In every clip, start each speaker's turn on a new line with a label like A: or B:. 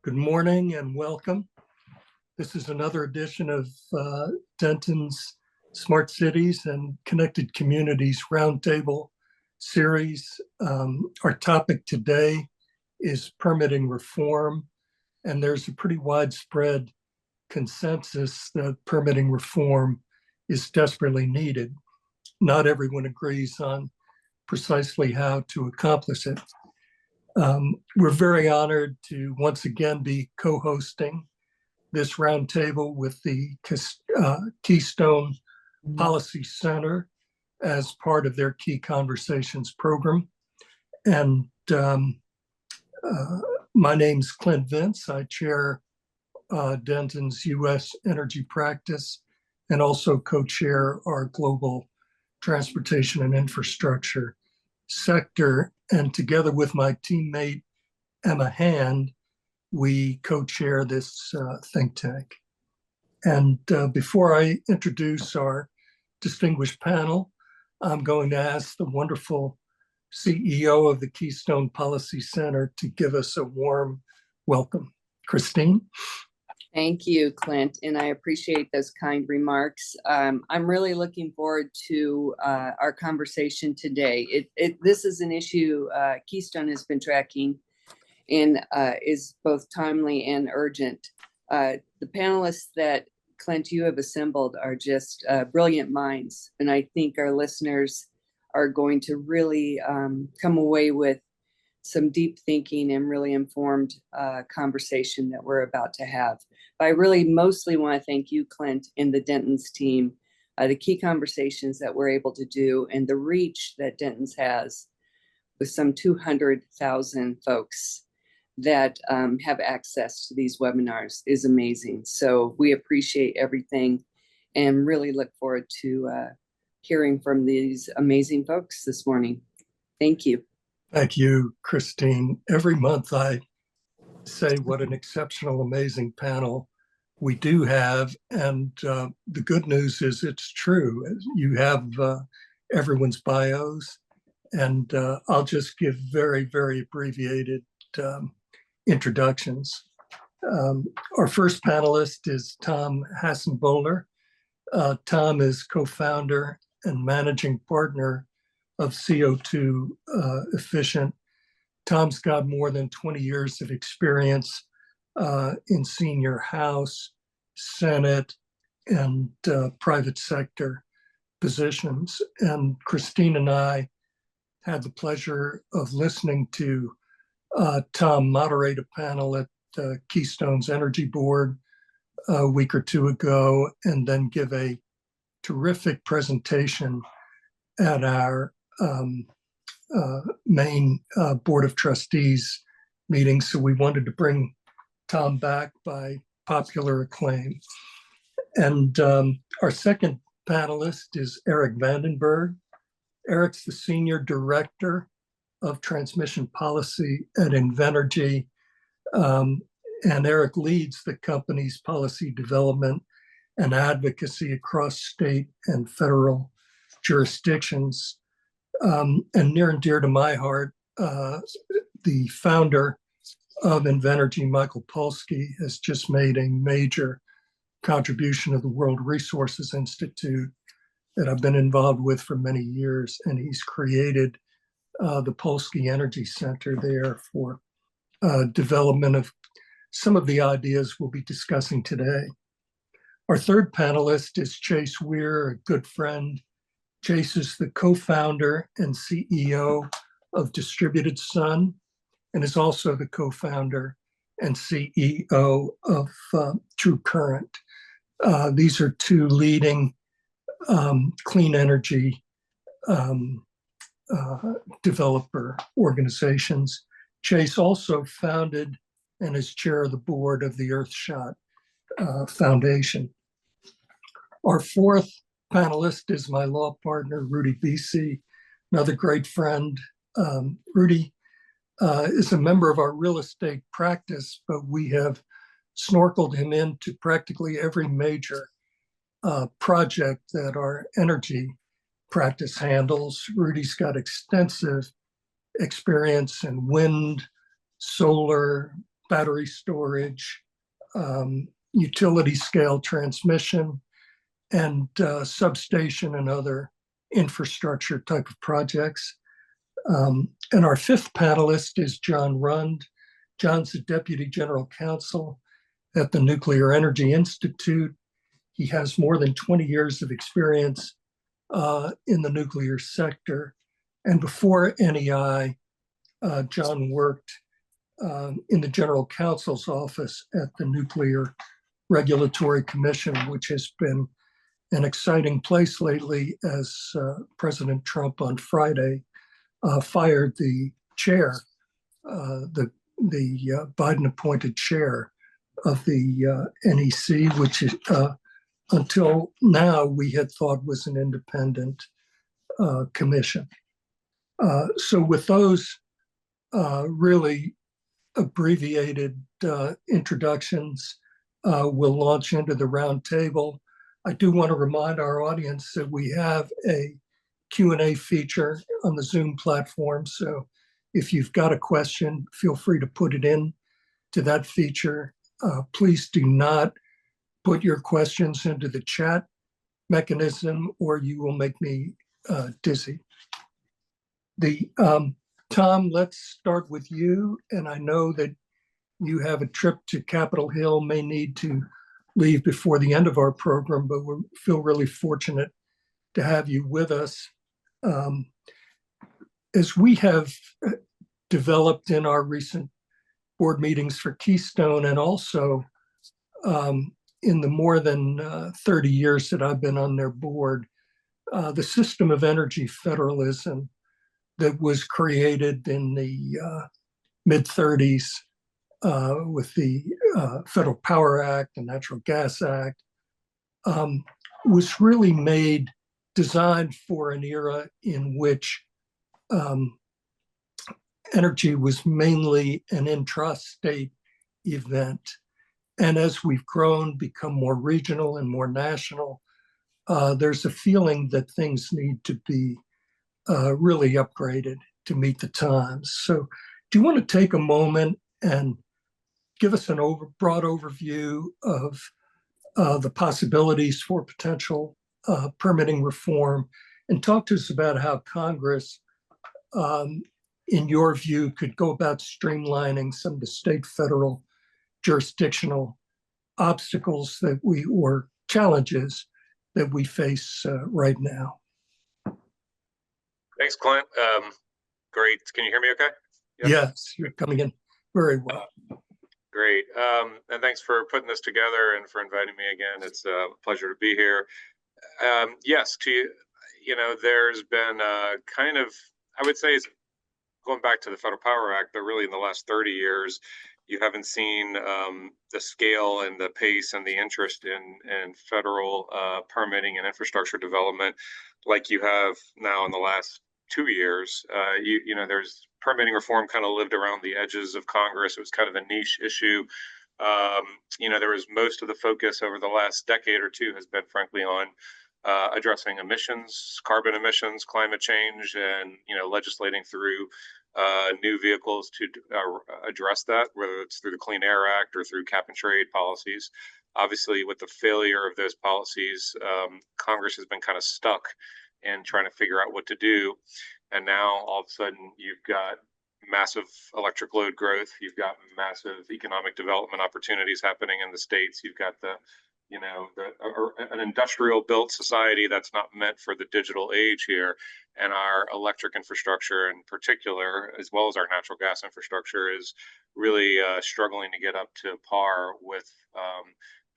A: Good morning and welcome. This is another edition of Dentons Smart Cities and Connected Communities Roundtable series. Our topic today is permitting reform, and there's a pretty widespread consensus that permitting reform is desperately needed. Not everyone agrees on precisely how to accomplish it. We're very honored to once again be co-hosting this roundtable with the Keystone Policy Center as part of their Key Conversations program. And my name's Clint Vince. I chair Denton's U.S. Energy Practice and also co-chair our Global Transportation and Infrastructure sector. And together with my teammate, Emma Hand, we co-chair this think tank. And before I introduce our distinguished panel, I'm going to ask the wonderful CEO of the Keystone Policy Center to give us a warm welcome. Christine?
B: Thank you, Clint, and I appreciate those kind remarks. I'm really looking forward to our conversation today. This is an issue Keystone has been tracking and is both timely and urgent. The panelists that, Clint, you have assembled are just brilliant minds, and I think our listeners are going to really come away with some deep thinking and really informed conversation that we're about to have. But I really mostly want to thank you, Clint, and the Dentons team, the key conversations that we're able to do and the reach that Dentons has with some 200,000 folks that have access to these webinars is amazing. So we appreciate everything and really look forward to hearing from these amazing folks this morning. Thank you.
A: Thank you, Christine. Every month I say what an exceptional, amazing panel we do have. And the good news is it's true. You have everyone's bios, and I'll just give very, very abbreviated introductions. Our first panelist is Tom Hassenbohler. Tom is co-founder and managing partner of CO2 Efficient. Tom's got more than 20 years of experience in senior House, Senate, and private sector positions. And Christine and I had the pleasure of listening to Tom moderate a panel at Keystone's Energy Board a week or two ago, and then give a terrific presentation at our main Board of Trustees meeting. So we wanted to bring Tom back by popular acclaim. And our second panelist is Eric Vandenberg. Eric's the Senior Director of Transmission Policy at Invenergy. And Eric leads the company's policy development and advocacy across state and federal jurisdictions. And near and dear to my heart, the founder of Invenergy, Michael Polsky, has just made a major contribution to the World Resources Institute that I've been involved with for many years. And he's created the Polsky Energy Center there for development of some of the ideas we'll be discussing today. Our third panelist is Chase Weir, a good friend. Chase is the co-founder and CEO of Distributed Sun and is also the co-founder and CEO of True Current. These are two leading clean energy developer organizations. Chase also founded and is chair of the board of the Earthshot Foundation. Our fourth panelist is my law partner, Rudy Bisi, another great friend. Rudy is a member of our real estate practice, but we have snorkeled him into practically every major project that our energy practice handles. Rudy's got extensive experience in wind, solar, battery storage, utility scale transmission, and substation and other infrastructure type of projects. And our fifth panelist is John Rund. John's the Deputy General Counsel at the Nuclear Energy Institute. He has more than 20 years of experience in the nuclear sector. And before NEI, John worked in the General Counsel's office at the Nuclear Regulatory Commission, which has been an exciting place lately as President Trump on Friday fired the chair, the Biden-appointed chair of the NEC, which is, until now we had thought was an independent commission. So with those really abbreviated introductions, we'll launch into the roundtable. I do want to remind our audience that we have a Q&A feature on the Zoom platform. So if you've got a question, feel free to put it in to that feature. Please do not put your questions into the chat mechanism or you will make me dizzy. Tom, let's start with you. And I know that you have a trip to Capitol Hill, may need to leave before the end of our program, but we feel really fortunate to have you with us. As we have developed in our recent board meetings for Keystone, and also in the more than 30 years that I've been on their board, the system of energy federalism that was created in the mid-30s with the Federal Power Act and Natural Gas Act was really designed for an era in which energy was mainly an intrastate event. And as we've grown, become more regional and more national, there's a feeling that things need to be really upgraded to meet the times. So do you want to take a moment and give us an broad overview of the possibilities for potential permitting reform, and talk to us about how Congress, in your view, could go about streamlining some of the state, federal, jurisdictional obstacles that or challenges that we face right now?
C: Thanks, Clint. Great. Can you hear me okay?
A: Yep. Yes, you're coming in very well.
C: Great. And thanks for putting this together and for inviting me again. It's a pleasure to be here. Yes, there's been kind of, I would say, it's going back to the Federal Power Act, but really in the last 30 years, you haven't seen the scale and the pace and the interest in federal permitting and infrastructure development like you have now in the last 2 years. There's permitting reform kind of lived around the edges of Congress. It was kind of a niche issue. There was most of the focus over the last decade or two has been frankly on addressing emissions, carbon emissions, climate change, and legislating through new vehicles to address that, whether it's through the Clean Air Act or through cap and trade policies. Obviously, with the failure of those policies, Congress has been kind of stuck in trying to figure out what to do. And now all of a sudden you've got massive electric load growth. You've got massive economic development opportunities happening in the states. You've got an industrial built society that's not meant for the digital age here. And our electric infrastructure in particular, as well as our natural gas infrastructure, is really struggling to get up to par with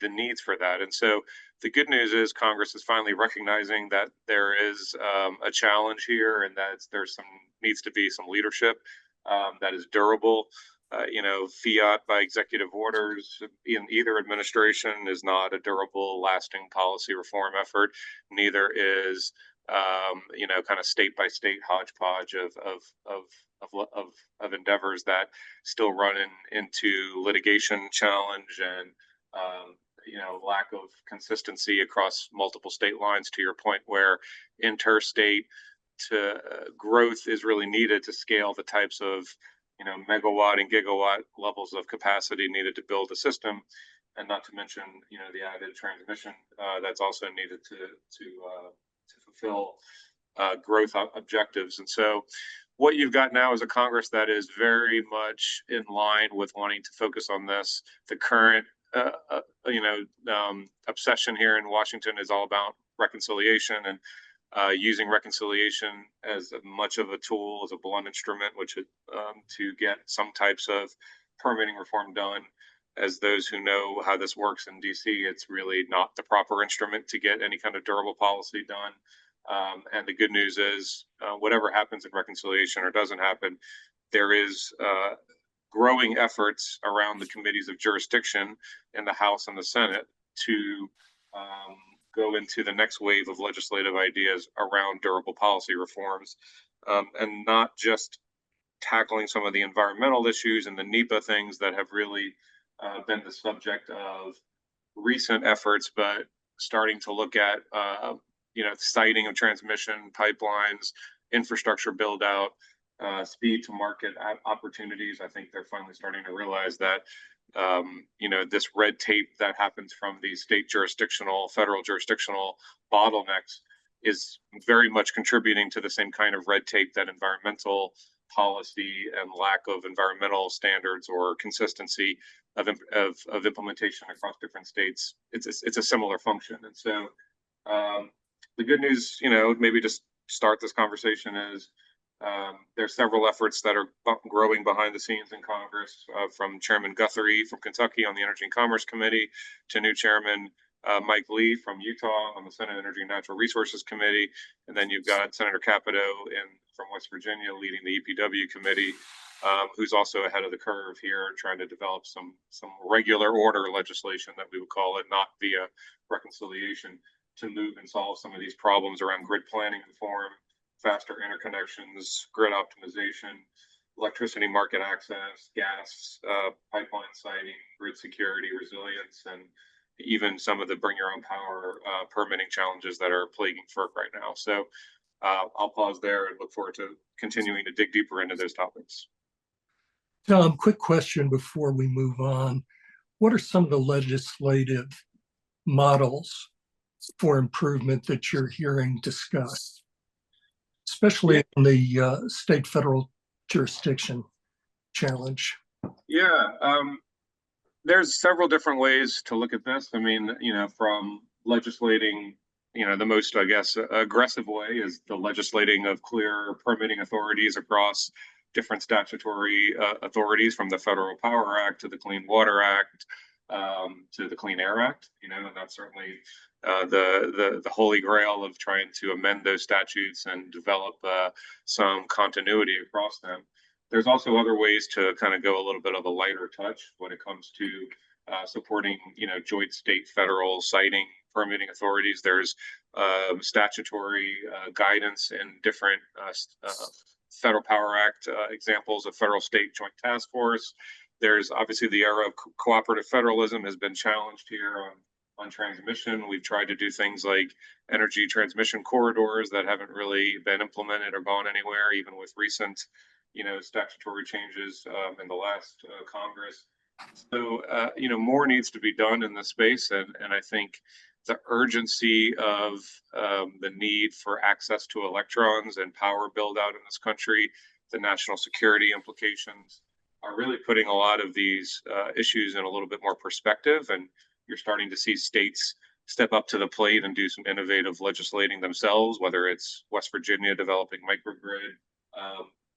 C: the needs for that. And so the good news is Congress is finally recognizing that there is a challenge here, and that needs to be some leadership that is durable. Fiat by executive orders in either administration is not a durable, lasting policy reform effort. Neither is kind of state by state hodgepodge of endeavors that still run into litigation challenge and lack of consistency across multiple state lines, to your point, where interstate growth is really needed to scale the types of megawatt and gigawatt levels of capacity needed to build a system, and not to mention, the added transmission that's also needed to fulfill growth objectives. And so what you've got now is a Congress that is very much in line with wanting to focus on this. The current, obsession here in Washington is all about reconciliation and using reconciliation as much of a tool, as a blunt instrument, which to get some types of permitting reform done. As those who know how this works in DC, it's really not the proper instrument to get any kind of durable policy done. And the good news is, whatever happens in reconciliation or doesn't happen, there is growing efforts around the committees of jurisdiction in the House and the Senate to go into the next wave of legislative ideas around durable policy reforms, and not just tackling some of the environmental issues and the NEPA things that have really been the subject of recent efforts, but starting to look at siting of transmission pipelines, infrastructure build out, speed to market opportunities. I think they're finally starting to realize that this red tape that happens from these federal jurisdictional bottlenecks is very much contributing to the same kind of red tape that environmental policy and lack of environmental standards or consistency of implementation across different states. It's a similar function. And so the good news, maybe just start this conversation is there's several efforts that are growing behind the scenes in Congress, from Chairman Guthrie from Kentucky on the Energy and Commerce Committee to new Chairman Mike Lee from Utah on the Senate Energy and Natural Resources Committee. And then you've got Senator Capito from West Virginia leading the EPW committee, who's also ahead of the curve here, trying to develop some regular order legislation that we would call it, not via reconciliation, to move and solve some of these problems around grid planning reform, faster interconnections, grid optimization, electricity market access, gas pipeline siting, grid security, resilience, and even some of the bring your own power permitting challenges that are plaguing FERC right now. So I'll pause there and look forward to continuing to dig deeper into those topics.
A: Tom, quick question before we move on. What are some of the legislative models for improvement that you're hearing discussed, especially in the state federal jurisdiction challenge?
C: Yeah, there's several different ways to look at this. I mean, from legislating, the most, I guess, aggressive way is the legislating of clear permitting authorities across different statutory authorities, from the Federal Power Act to the Clean Water Act to the Clean Air Act. And that's certainly the holy grail of trying to amend those statutes and develop some continuity across them. There's also other ways to kind of go a little bit of a lighter touch when it comes to supporting, joint state federal siting permitting authorities. There's statutory guidance in different Federal Power Act examples of federal state joint task force. There's obviously the era of cooperative federalism has been challenged here on transmission. We've tried to do things like energy transmission corridors that haven't really been implemented or gone anywhere, even with recent, statutory changes in the last Congress. So, more needs to be done in this space. And I think the urgency of the need for access to electrons and power build out in this country, the national security implications, are really putting a lot of these issues in a little bit more perspective. And you're starting to see states step up to the plate and do some innovative legislating themselves, whether it's West Virginia developing microgrid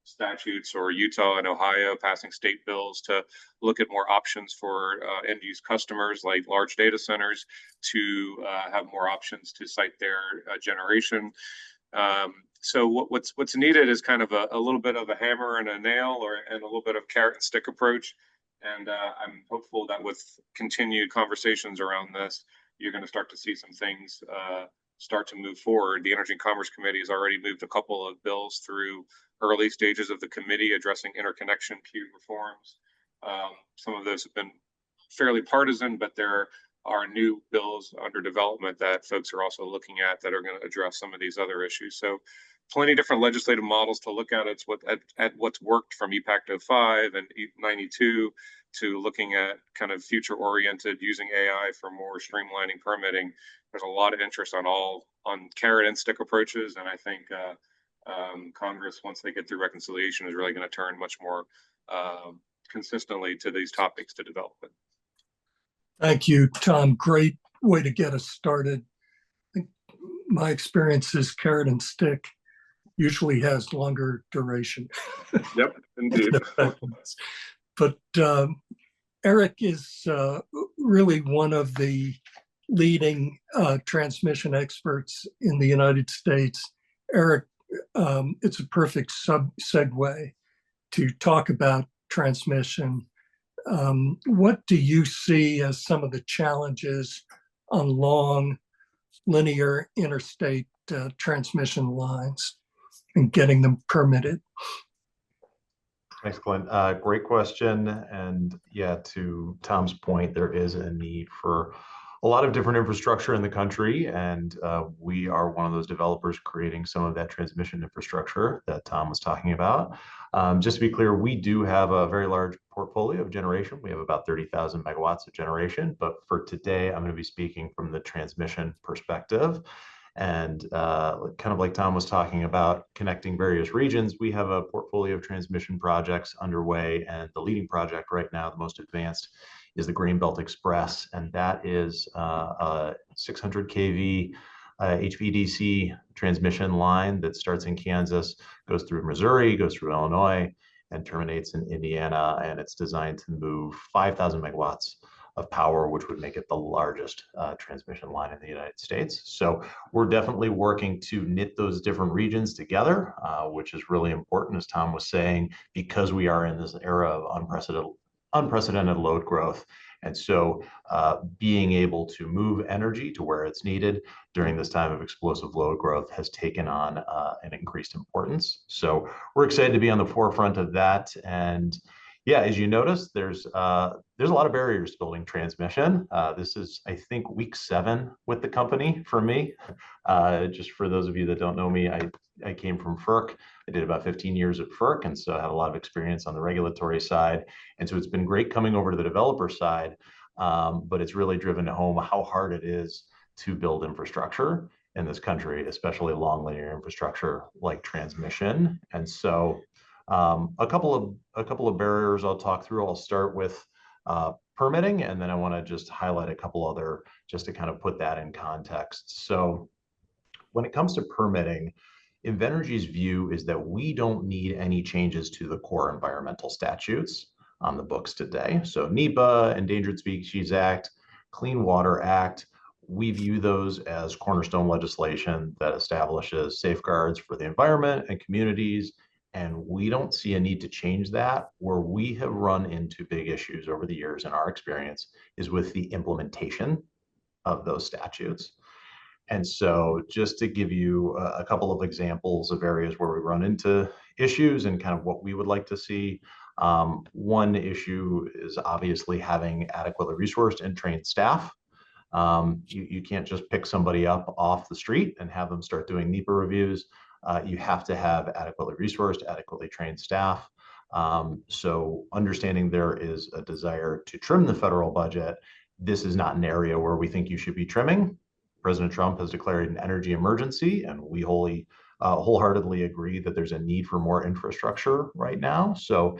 C: statutes, or Utah and Ohio passing state bills to look at more options for end-use customers like large data centers to have more options to site their generation. So what's needed is kind of a little bit of a hammer and a nail, and a little bit of carrot and stick approach. And I'm hopeful that with continued conversations around this, you're going to start to see some things start to move forward. The Energy and Commerce Committee has already moved a couple of bills through early stages of the committee addressing interconnection queue reforms. Some of those have been fairly partisan, but there are new bills under development that folks are also looking at that are going to address some of these other issues. So plenty of different legislative models to look at. It's at what's worked from EPACT 05 and 92 to looking at kind of future oriented using AI for more streamlining permitting. There's a lot of interest on carrot and stick approaches, and I think Congress, once they get through reconciliation, is really going to turn much more consistently to these topics to develop it.
A: Thank you, Tom. Great way to get us started. I think my experience is carrot and stick usually has longer duration.
C: Yep, indeed.
A: But Eric is really one of the leading transmission experts in the United States. Eric, it's a perfect segue to talk about transmission. What do you see as some of the challenges on long linear interstate transmission lines and getting them permitted?
D: Thanks, Clint. Great question. And yeah, to Tom's point, there is a need for a lot of different infrastructure in the country. And we are one of those developers creating some of that transmission infrastructure that Tom was talking about. Just to be clear, we do have a very large portfolio of generation. We have about 30,000 megawatts of generation. But for today, I'm going to be speaking from the transmission perspective. And kind of like Tom was talking about connecting various regions, we have a portfolio of transmission projects underway. And the leading project right now, the most advanced, is the Greenbelt Express. And that is a 600 kV HVDC transmission line that starts in Kansas, goes through Missouri, goes through Illinois, and terminates in Indiana. And it's designed to move 5,000 megawatts of power, which would make it the largest transmission line in the United States. So we're definitely working to knit those different regions together, which is really important, as Tom was saying, because we are in this era of unprecedented load growth. And so being able to move energy to where it's needed during this time of explosive load growth has taken on an increased importance. So we're excited to be on the forefront of that. And yeah, as you notice, there's a lot of barriers to building transmission. This is, I think, week 7 with the company for me. Just for those of you that don't know me, I came from FERC. I did about 15 years at FERC, and so I have a lot of experience on the regulatory side. And so it's been great coming over to the developer side, but it's really driven home how hard it is to build infrastructure in this country, especially long linear infrastructure like transmission. And so a couple of barriers I'll talk through. I'll start with permitting, and then I want to just highlight a couple other just to kind of put that in context. So when it comes to permitting, Invenergy's view is that we don't need any changes to the core environmental statutes on the books today. So NEPA, Endangered Species Act, Clean Water Act, we view those as cornerstone legislation that establishes safeguards for the environment and communities. And we don't see a need to change that. Where we have run into big issues over the years in our experience is with the implementation of those statutes. And so just to give you a couple of examples of areas where we run into issues and kind of what we would like to see. One issue is obviously having adequately resourced and trained staff. You can't just pick somebody up off the street and have them start doing NEPA reviews. You have to have adequately resourced, adequately trained staff. So understanding there is a desire to trim the federal budget, this is not an area where we think you should be trimming. President Trump has declared an energy emergency, and we wholeheartedly agree that there's a need for more infrastructure right now. So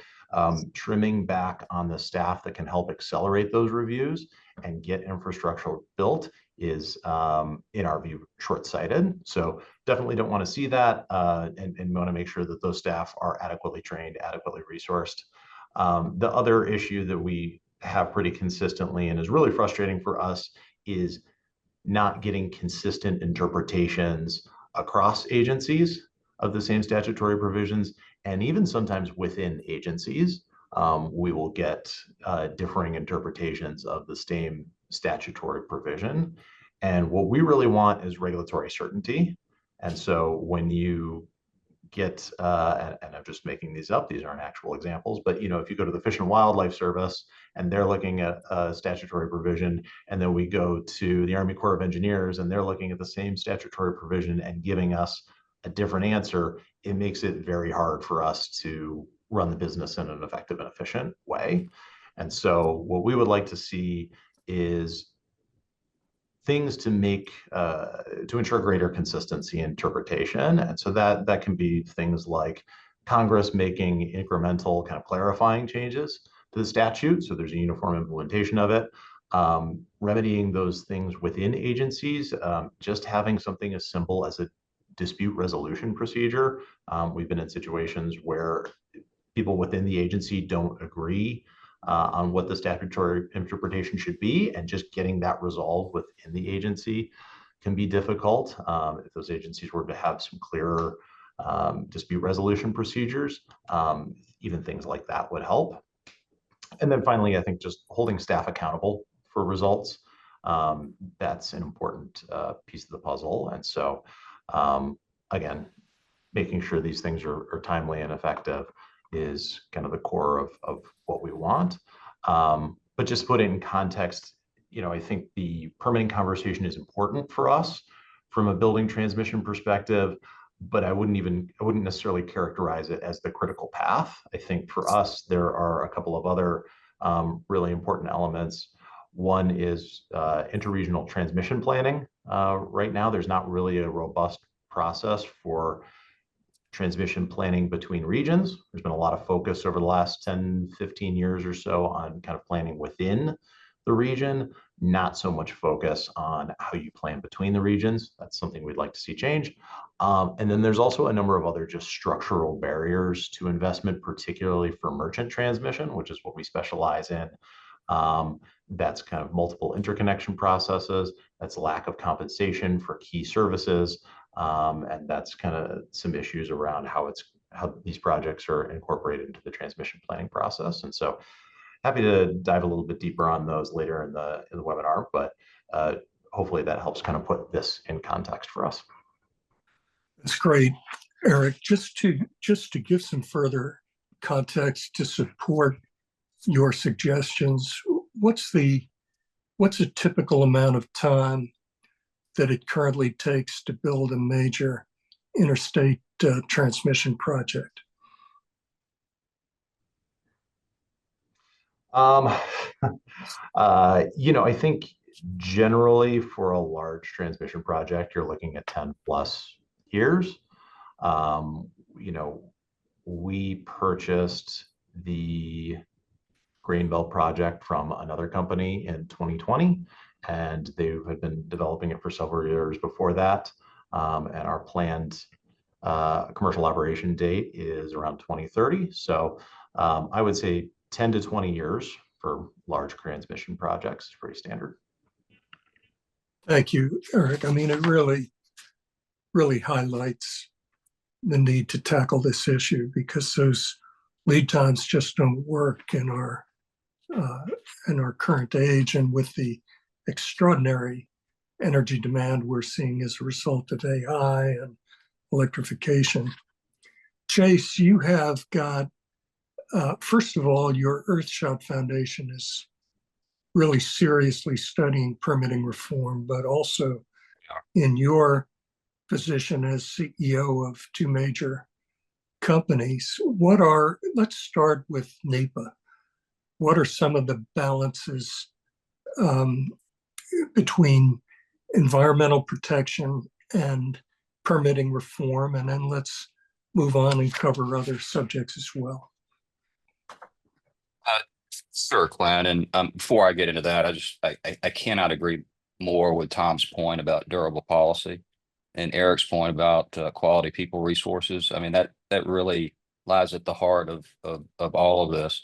D: trimming back on the staff that can help accelerate those reviews and get infrastructure built is, in our view, short-sighted. So definitely don't want to see that, and want to make sure that those staff are adequately trained, adequately resourced. The other issue that we have pretty consistently and is really frustrating for us is not getting consistent interpretations across agencies of the same statutory provisions, and even sometimes within agencies, we will get differing interpretations of the same statutory provision. And what we really want is regulatory certainty. And so when you get, and I'm just making these up, these aren't actual examples, but if you go to the Fish and Wildlife Service and they're looking at a statutory provision, and then we go to the Army Corps of Engineers and they're looking at the same statutory provision and giving us a different answer, it makes it very hard for us to run the business in an effective and efficient way. And so what we would like to see is things to make to ensure greater consistency in interpretation. And so that can be things like Congress making incremental kind of clarifying changes to the statute, so there's a uniform implementation of it. Remedying those things within agencies, just having something as simple as a dispute resolution procedure. We've been in situations where people within the agency don't agree on what the statutory interpretation should be, and just getting that resolved within the agency can be difficult. If those agencies were to have some clearer dispute resolution procedures, even things like that would help. And then finally, I think just holding staff accountable for results. That's an important piece of the puzzle. And so, again, making sure these things are timely and effective is kind of the core of what we want. But just put it in context, I think the permitting conversation is important for us from a building transmission perspective, but I wouldn't necessarily characterize it as the critical path. I think for us, there are a couple of other really important elements. One is interregional transmission planning. Right now, there's not really a robust process for transmission planning between regions. There's been a lot of focus over the last 10, 15 years or so on kind of planning within the region, not so much focus on how you plan between the regions. That's something we'd like to see change. And then there's also a number of other just structural barriers to investment, particularly for merchant transmission, which is what we specialize in. That's kind of multiple interconnection processes. That's lack of compensation for key services. And that's kind of some issues around how these projects are incorporated into the transmission planning process. And so happy to dive a little bit deeper on those later in the webinar, but hopefully that helps kind of put this in context for us.
A: That's great, Eric. Just to give some further context to support your suggestions, what's a typical amount of time that it currently takes to build a major interstate transmission project?
D: I think generally for a large transmission project, you're looking at 10 plus years. We purchased the Greenbelt project from another company in 2020, and they had been developing it for several years before that. And our planned commercial operation date is around 2030. So I would say 10 to 20 years for large transmission projects is pretty standard.
A: Thank you, Eric. I mean, it really highlights the need to tackle this issue, because those lead times just don't work in our current age, and with the extraordinary energy demand we're seeing as a result of AI and electrification. Chase, you have got, first of all, your Earthshot Foundation is really seriously studying permitting reform, but also in your position as CEO of two major companies, let's start with NEPA. What are some of the balances between environmental protection and permitting reform? And then let's move on and cover other subjects as well.
E: Sure, Clint. And before I get into that, I cannot agree more with Tom's point about durable policy and Eric's point about quality people resources. I mean, that really lies at the heart of all of this.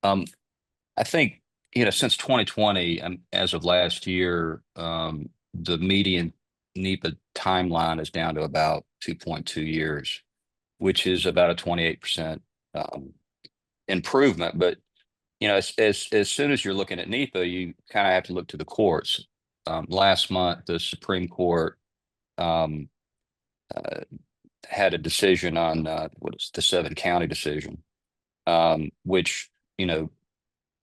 E: I think, since 2020, as of last year, the median NEPA timeline is down to about 2.2 years, which is about a 28% improvement. But as soon as you're looking at NEPA, you kind of have to look to the courts. Last month, the Supreme Court had a decision on the 7-county decision, which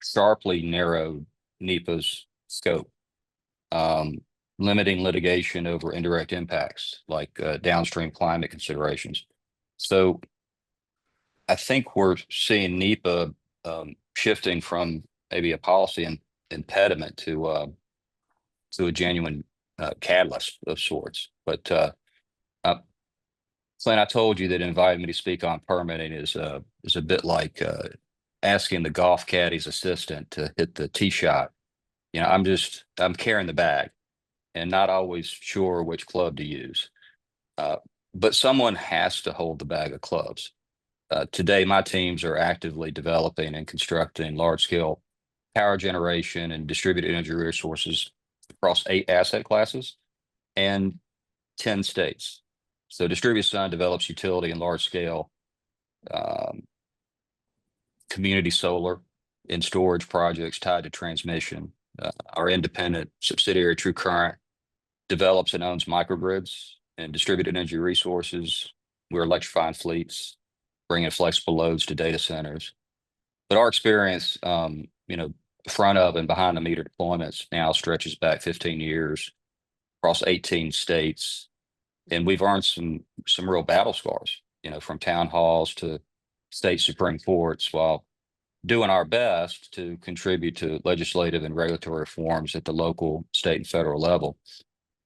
E: sharply narrowed NEPA's scope. limiting litigation over indirect impacts like downstream climate considerations. So I think we're seeing NEPA shifting from maybe a policy impediment to a genuine catalyst of sorts. But Clint, I told you that inviting me to speak on permitting is a bit like asking the golf caddy's assistant to hit the tee shot. You know, I'm carrying the bag and not always sure which club to use. But someone has to hold the bag of clubs. Today, my teams are actively developing and constructing large-scale power generation and distributed energy resources across 8 asset classes and 10 states. So Distributed Sun develops utility and large-scale community solar and storage projects tied to transmission. Our independent subsidiary, True Current, develops and owns microgrids and distributed energy resources. We're electrifying fleets, bringing flexible loads to data centers. But our experience, front of and behind the meter deployments now stretches back 15 years across 18 states. And we've earned some real battle scars, from town halls to state Supreme Courts, while doing our best to contribute to legislative and regulatory reforms at the local, state, and federal level.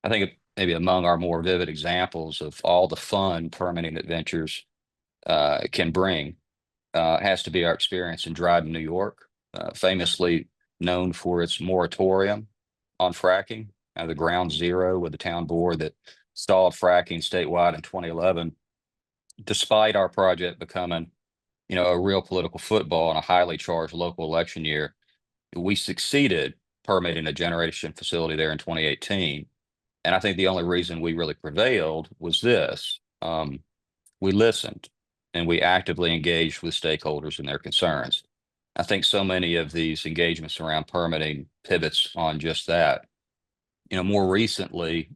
E: I think maybe among our more vivid examples of all the fun permitting adventures can bring has to be our experience in Dryden, New York, famously known for its moratorium on fracking, the ground zero with the town board that stalled fracking statewide in 2011, despite our project becoming, a real political football in a highly charged local election year. We succeeded permitting a generation facility there in 2018. And I think the only reason we really prevailed was this. We listened and we actively engaged with stakeholders and their concerns. I think so many of these engagements around permitting pivots on just that. More recently,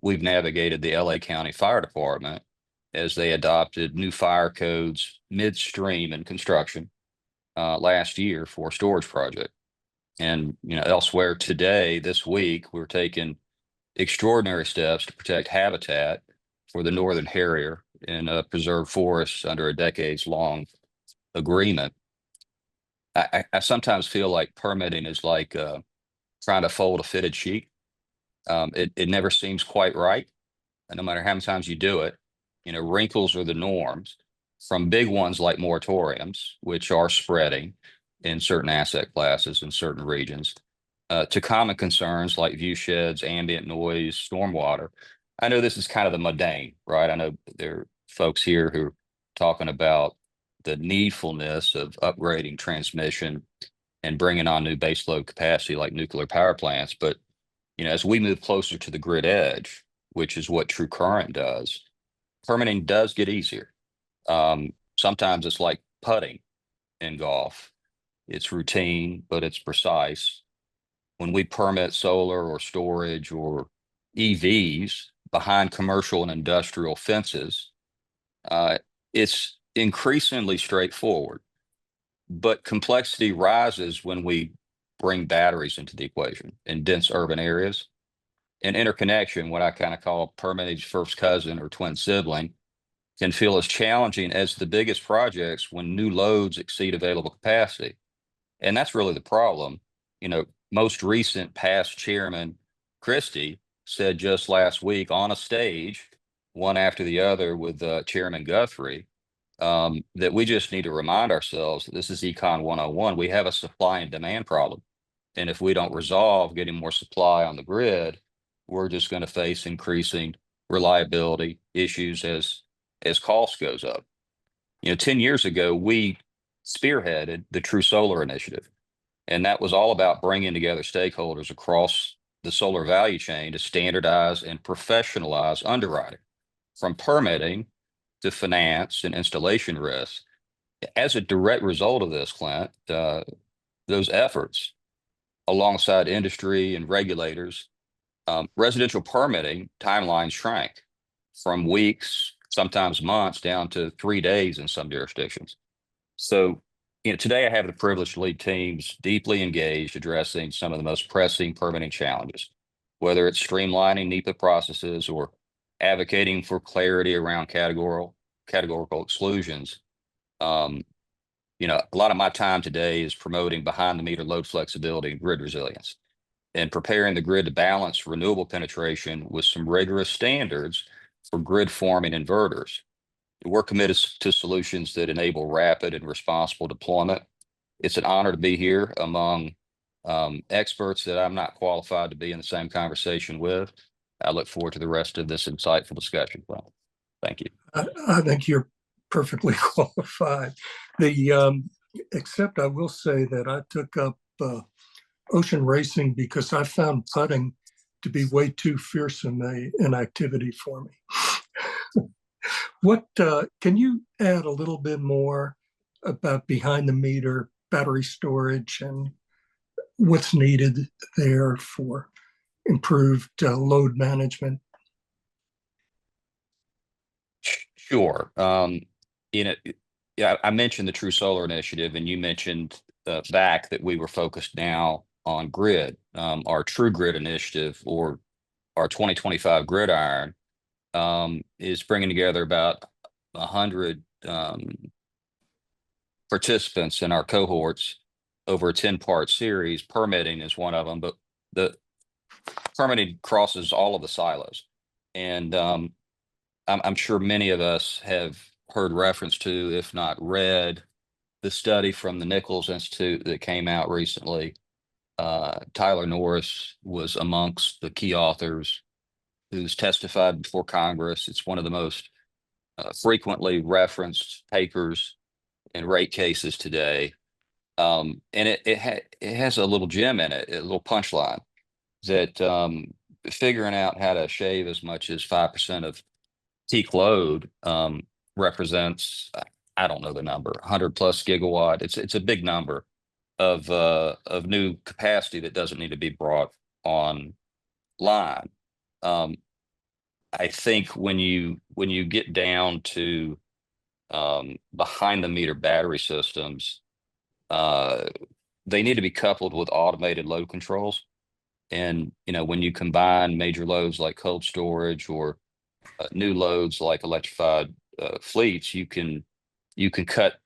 E: we've navigated the LA County Fire Department as they adopted new fire codes midstream in construction last year for a storage project. And, elsewhere today, this week, we're taking extraordinary steps to protect habitat for the northern harrier in preserved forests under a decades-long agreement. I sometimes feel like permitting is like trying to fold a fitted sheet. It never seems quite right. And no matter how many times you do it, wrinkles are the norms, from big ones like moratoriums, which are spreading in certain asset classes in certain regions, to common concerns like view sheds, ambient noise, stormwater. I know this is kind of the mundane, right? I know there are folks here who are talking about the needfulness of upgrading transmission and bringing on new baseload capacity like nuclear power plants. But, as we move closer to the grid edge, which is what True Current does, permitting does get easier. Sometimes it's like putting in golf. It's routine, but it's precise. When we permit solar or storage or EVs behind commercial and industrial fences, it's increasingly straightforward. But complexity rises when we bring batteries into the equation in dense urban areas. And interconnection, what I kind of call permitting's first cousin or twin sibling, can feel as challenging as the biggest projects when new loads exceed available capacity. And that's really the problem. Most recent past chairman Christie said just last week on a stage, one after the other with Chairman Guthrie, that we just need to remind ourselves that this is Econ 101. We have a supply and demand problem. And if we don't resolve getting more supply on the grid, we're just going to face increasing reliability issues as cost goes up. 10 years ago, we spearheaded the True Solar Initiative. And that was all about bringing together stakeholders across the solar value chain to standardize and professionalize underwriting, from permitting to finance and installation risk. As a direct result of this, Clint, those efforts, alongside industry and regulators, residential permitting timelines shrank from weeks, sometimes months, down to 3 days in some jurisdictions. So, today I have the privilege to lead teams deeply engaged addressing some of the most pressing permitting challenges, whether it's streamlining NEPA processes or advocating for clarity around categorical exclusions. You know, a lot of my time today is promoting behind the meter load flexibility and grid resilience and preparing the grid to balance renewable penetration with some rigorous standards for grid forming inverters. We're committed to solutions that enable rapid and responsible deployment. It's an honor to be here among experts that I'm not qualified to be in the same conversation with. I look forward to the rest of this insightful discussion. Well, thank you.
A: I think you're perfectly qualified. Except I will say that I took up ocean racing because I found putting to be way too fearsome an activity for me. What can you add a little bit more about behind the meter battery storage and what's needed there for improved load management?
E: Sure. You know, yeah, I mentioned the True Solar Initiative, and you mentioned back that we were focused now on grid. Our True Grid Initiative, or our 2025 Gridiron, is bringing together about 100 participants in our cohorts over a 10-part series. Permitting is one of them, but the permitting crosses all of the silos. And I'm sure many of us have heard reference to, if not read, the study from the Nichols Institute that came out recently. Tyler Norris was amongst the key authors who's testified before Congress. It's one of the most frequently referenced papers in rate cases today. And it has a little gem in it, a little punchline that figuring out how to shave as much as 5% of peak load represents, I don't know the number, 100 plus gigawatt. It's a big number of new capacity that doesn't need to be brought online. I think when you get down to behind the meter battery systems, they need to be coupled with automated load controls. And you know, when you combine major loads like cold storage or new loads like electrified fleets, you can cut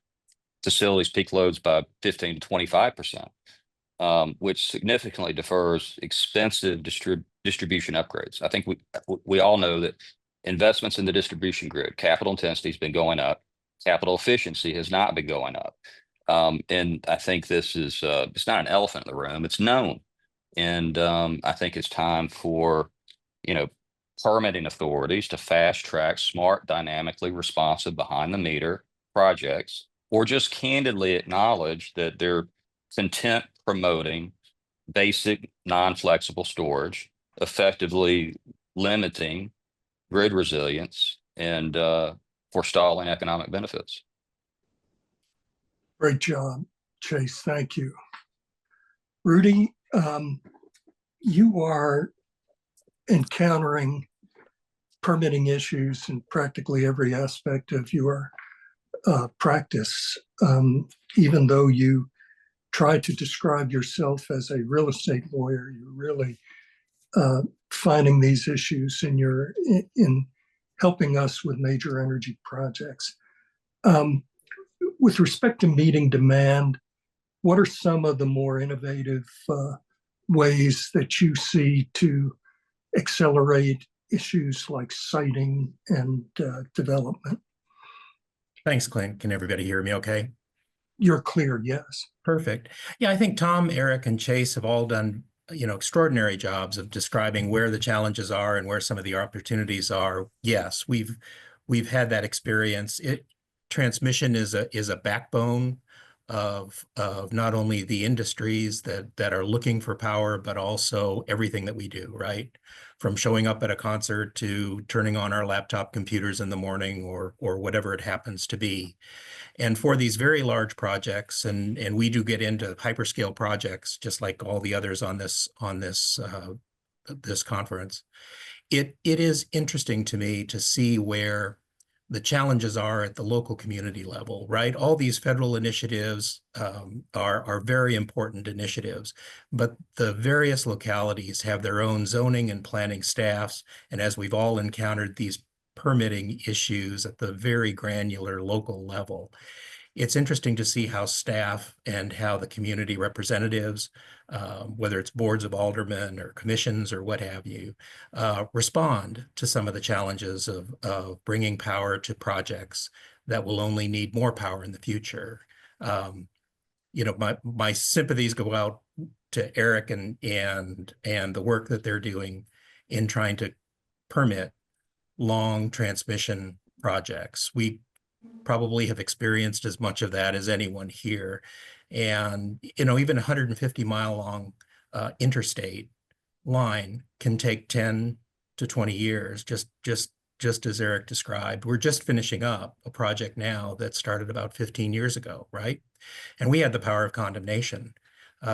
E: facilities peak loads by 15 to 25%, which significantly defers expensive distribution upgrades. I think we all know that investments in the distribution grid, capital intensity has been going up, capital efficiency has not been going up. And I think this is it's not an elephant in the room, it's known. And I think it's time for, you know, permitting authorities to fast track smart, dynamically responsive behind the meter projects, or just candidly acknowledge that they're content promoting basic non-flexible storage, effectively limiting grid resilience and forestalling economic benefits.
A: Great job, Chase. Thank you. Rudy, you are encountering permitting issues in practically every aspect of your practice. Even though you try to describe yourself as a real estate lawyer, you're really finding these issues in helping us with major energy projects. With respect to meeting demand, what are some of the more innovative ways that you see to accelerate issues like siting and development?
F: Thanks, Clint. Can everybody hear me okay?
A: You're clear, yes.
F: Perfect. Yeah, I think Tom, Eric, and Chase have all done, extraordinary jobs of describing where the challenges are and where some of the opportunities are. Yes, we've had that experience. Transmission is a backbone of not only the industries that are looking for power, but also everything that we do, right? From showing up at a concert to turning on our laptop computers in the morning or whatever it happens to be. And for these very large projects, and we do get into hyperscale projects, just like all the others on this conference, it is interesting to me to see where the challenges are at the local community level, right? All these federal initiatives are very important initiatives, but the various localities have their own zoning and planning staffs. And as we've all encountered these permitting issues at the very granular local level, it's interesting to see how staff and how the community representatives, whether it's boards of aldermen or commissions or what have you, respond to some of the challenges of bringing power to projects that will only need more power in the future. My sympathies go out to Eric and the work that they're doing in trying to permit long transmission projects. We probably have experienced as much of that as anyone here. And, even 150-mile long interstate line can take 10 to 20 years, just as Eric described. We're just finishing up a project now that started about 15 years ago, right? And we had the power of condemnation,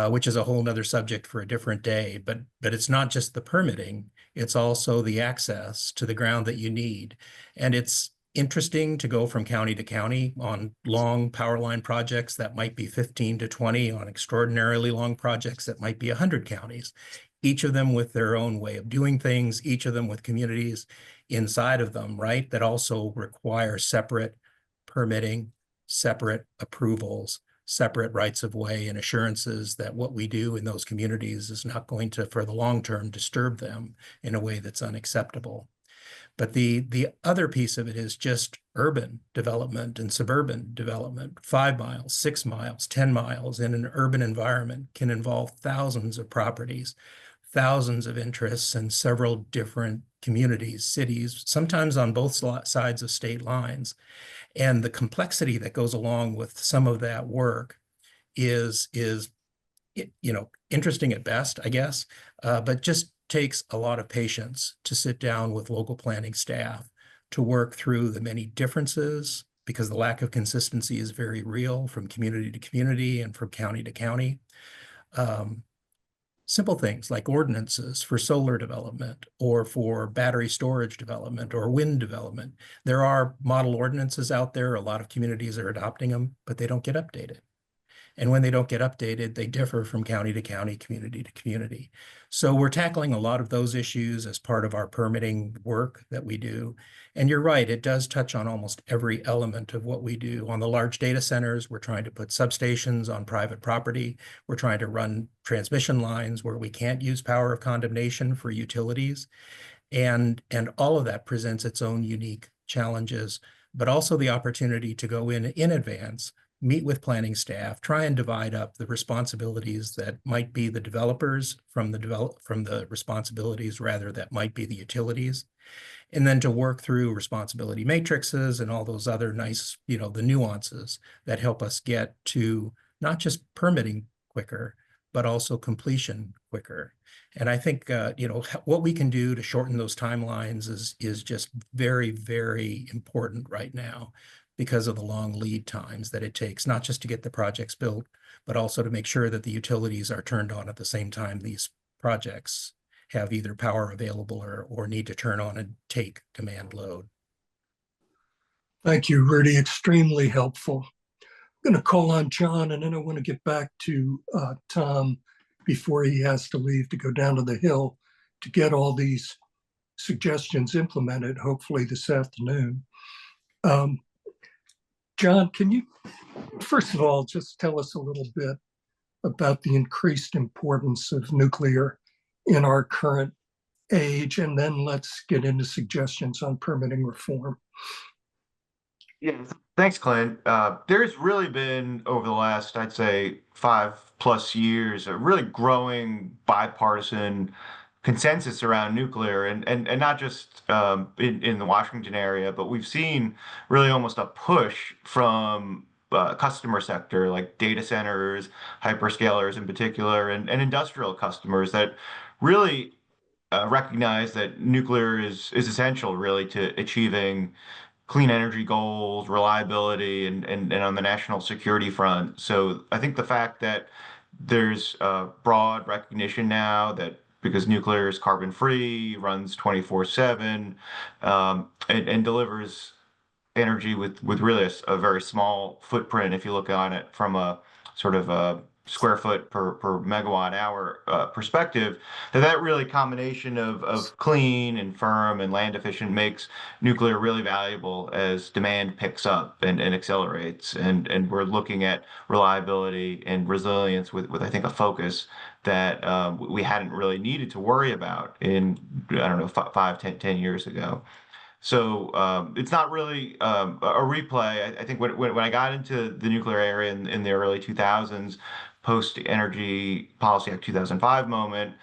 F: which is a whole nother subject for a different day. But it's not just the permitting, it's also the access to the ground that you need. And it's interesting to go from county to county on long power line projects that might be 15 to 20, on extraordinarily long projects that might be 100 counties, each of them with their own way of doing things, each of them with communities inside of them, right? That also require separate permitting, separate approvals, separate rights of way, and assurances that what we do in those communities is not going to, for the long term, disturb them in a way that's unacceptable. But the other piece of it is just urban development and suburban development. 5 miles, 6 miles, 10 miles in an urban environment can involve thousands of properties, thousands of interests, and several different communities, cities, sometimes on both sides of state lines. And the complexity that goes along with some of that work is interesting at best, I guess, but just takes a lot of patience to sit down with local planning staff to work through the many differences, because the lack of consistency is very real from community to community and from county to county. Simple things like ordinances for solar development or for battery storage development or wind development. There are model ordinances out there. A lot of communities are adopting them, but they don't get updated. And when they don't get updated, they differ from county to county, community to community. So we're tackling a lot of those issues as part of our permitting work that we do. And you're right, it does touch on almost every element of what we do. On the large data centers, we're trying to put substations on private property. We're trying to run transmission lines where we can't use power of condemnation for utilities. And all of that presents its own unique challenges, but also the opportunity to go in advance, meet with planning staff, try and divide up the responsibilities that might be the developers from the responsibilities rather that might be the utilities, and then to work through responsibility matrices and all those other nice, the nuances that help us get to not just permitting quicker, but also completion quicker. And I think, what we can do to shorten those timelines is just very, very important right now, because of the long lead times that it takes, not just to get the projects built, but also to make sure that the utilities are turned on at the same time these projects have either power available or need to turn on and take demand load.
A: Thank you, Rudy. Extremely helpful. I'm going to call on John, and then I want to get back to Tom before he has to leave to go down to the Hill to get all these suggestions implemented, hopefully this afternoon. John, can you, first of all, just tell us a little bit about the increased importance of nuclear in our current age, and then let's get into suggestions on permitting reform.
G: Yeah, thanks, Clint. There's really been, over the last, I'd say, 5+ years, a really growing bipartisan consensus around nuclear, and not just in the Washington area, but we've seen really almost a push from customer sector like data centers, hyperscalers in particular, and industrial customers that really recognize that nuclear is essential really to achieving clean energy goals, reliability, and on the national security front. So I think the fact that there's broad recognition now that because nuclear is carbon free, runs 24/7, and delivers energy with really a very small footprint if you look on it from a sort of a square foot per megawatt hour perspective, that really combination of clean and firm and land efficient makes nuclear really valuable as demand picks up and accelerates. And we're looking at reliability and resilience with I think a focus that we hadn't really needed to worry about in, I don't know, 10 years ago. So it's not really a replay. I think when I got into the nuclear area in the early 2000s, post Energy Policy Act 2005 moment,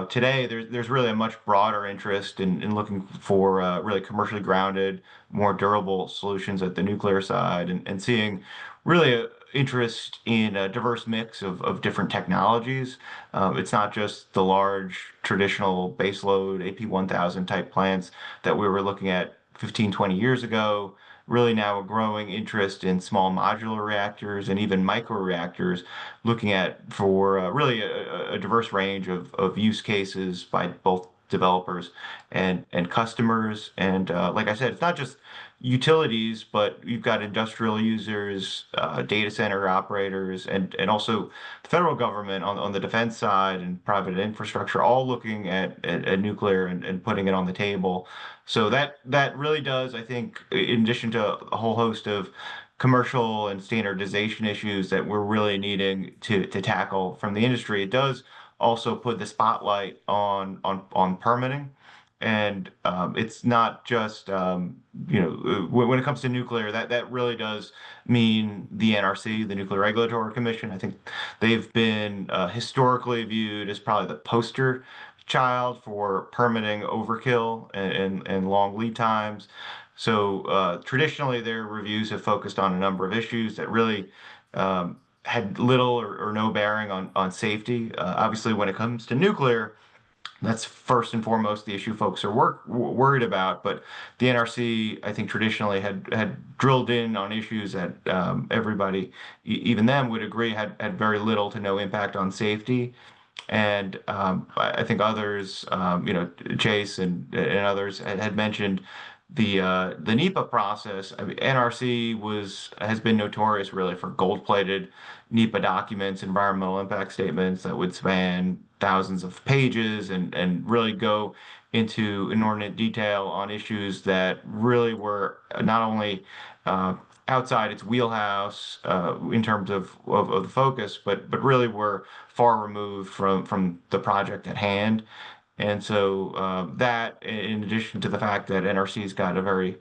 G: today there's really a much broader interest in looking for really commercially grounded, more durable solutions at the nuclear side, and seeing really a interest in a diverse mix of different technologies. It's not just the large traditional baseload AP1000 type plants that we were looking at 15, 20 years ago. Really now a growing interest in small modular reactors and even microreactors, looking at for really a diverse range of use cases by both developers and customers. And like I said, it's not just utilities, but you've got industrial users, data center operators, and also the federal government on the defense side and private infrastructure, all looking at nuclear and putting it on the table. So that really does, I think, in addition to a whole host of commercial and standardization issues that we're really needing to tackle from the industry, it does also put the spotlight on permitting. And it's not just when it comes to nuclear, that really does mean the NRC, the Nuclear Regulatory Commission. I think they've been historically viewed as probably the poster child for permitting overkill and long lead times. So traditionally, their reviews have focused on a number of issues that really had little or no bearing on safety. Obviously, when it comes to nuclear, that's first and foremost the issue folks are worried about. But the NRC, I think, traditionally had drilled in on issues that everybody, even them, would agree had very little to no impact on safety. And I think others, Chase and others had mentioned the NEPA process. I mean, NRC has been notorious really for gold-plated NEPA documents, environmental impact statements that would span thousands of pages and really go into inordinate detail on issues that really were not only outside its wheelhouse in terms of the focus, but really were far removed from the project at hand. And so that, in addition to the fact that NRC's got a very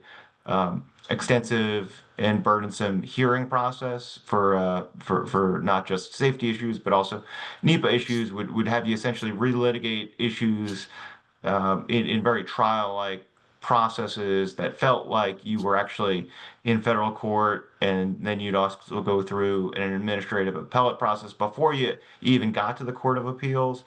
G: extensive and burdensome hearing process for not just safety issues, but also NEPA issues, would have you essentially relitigate issues in very trial-like processes that felt like you were actually in federal court, and then you'd also go through an administrative appellate process before you even got to the Court of Appeals.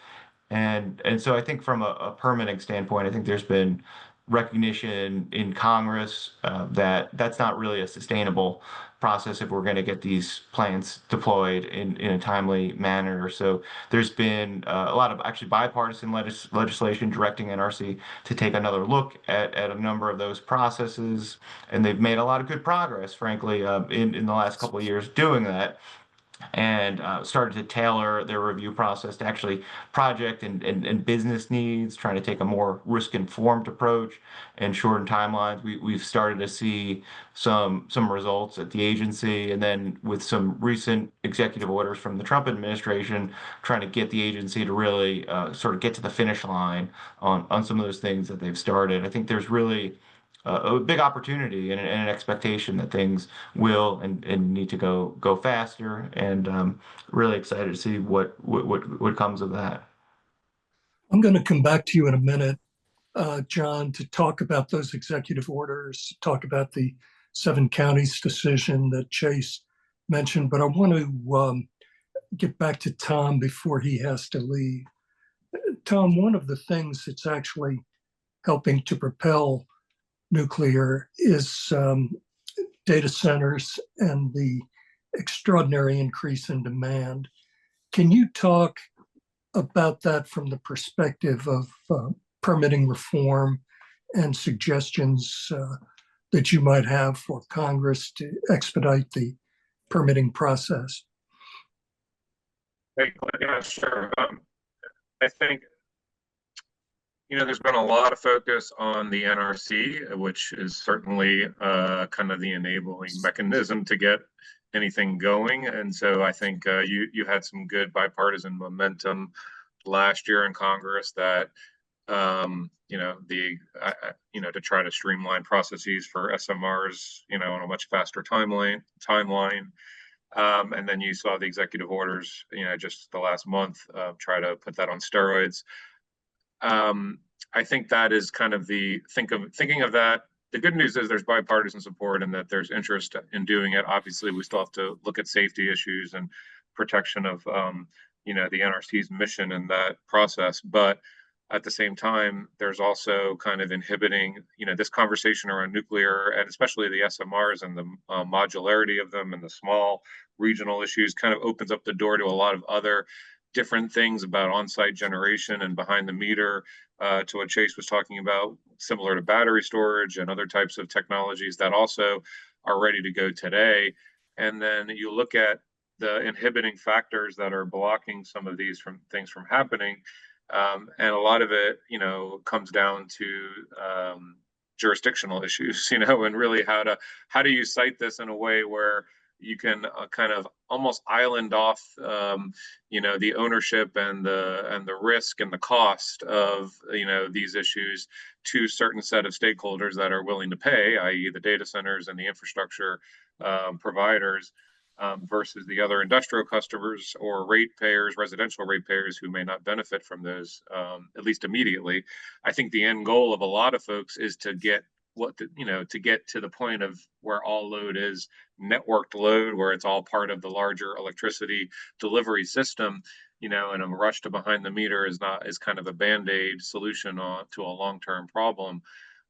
G: And so I think from a permitting standpoint, I think there's been recognition in Congress that that's not really a sustainable process if we're going to get these plants deployed in a timely manner. So there's been a lot of actually bipartisan legislation directing NRC to take another look at a number of those processes. And they've made a lot of good progress, frankly, in the last couple of years doing that, and started to tailor their review process to actually project and business needs, trying to take a more risk-informed approach and shorten timelines. We've started to see some results at the agency, and then with some recent executive orders from the Trump administration, trying to get the agency to really sort of get to the finish line on some of those things that they've started. I think there's really a big opportunity and an expectation that things will and need to go faster, and really excited to see what comes of that.
A: I'm going to come back to you in a minute, John, to talk about those executive orders, talk about the 7 counties decision that Chase mentioned, but I want to get back to Tom before he has to leave. Tom, one of the things that's actually helping to propel nuclear is data centers and the extraordinary increase in demand. Can you talk about that from the perspective of permitting reform and suggestions that you might have for Congress to expedite the permitting process.
C: Hey, Clint, yeah, sure. I think, there's been a lot of focus on the NRC, which is certainly kind of the enabling mechanism to get anything going. And so I think you had some good bipartisan momentum last year in Congress that to try to streamline processes for SMRs, on a much faster timeline. And then you saw the executive orders, just the last month, try to put that on steroids. I think that is kind of thinking of that. The good news is there's bipartisan support and that there's interest in doing it. Obviously, we still have to look at safety issues and protection of, the NRC's mission in that process. But at the same time, there's also kind of inhibiting, this conversation around nuclear and especially the SMRs and the modularity of them and the small regional issues kind of opens up the door to a lot of other different things about on-site generation and behind the meter, to what Chase was talking about, similar to battery storage and other types of technologies that also are ready to go today. And then you look at the inhibiting factors that are blocking some of these things from happening. And a lot of it, comes down to jurisdictional issues, and really how do you cite this in a way where you can kind of almost island off, the ownership and the risk and the cost of, these issues to a certain set of stakeholders that are willing to pay, i.e. the data centers and the infrastructure providers, versus the other industrial customers or ratepayers, residential ratepayers who may not benefit from those, at least immediately. I think the end goal of a lot of folks is to get to get to the point of where all load is networked load, where it's all part of the larger electricity delivery system, and a rush to behind the meter is kind of a band-aid solution to a long-term problem.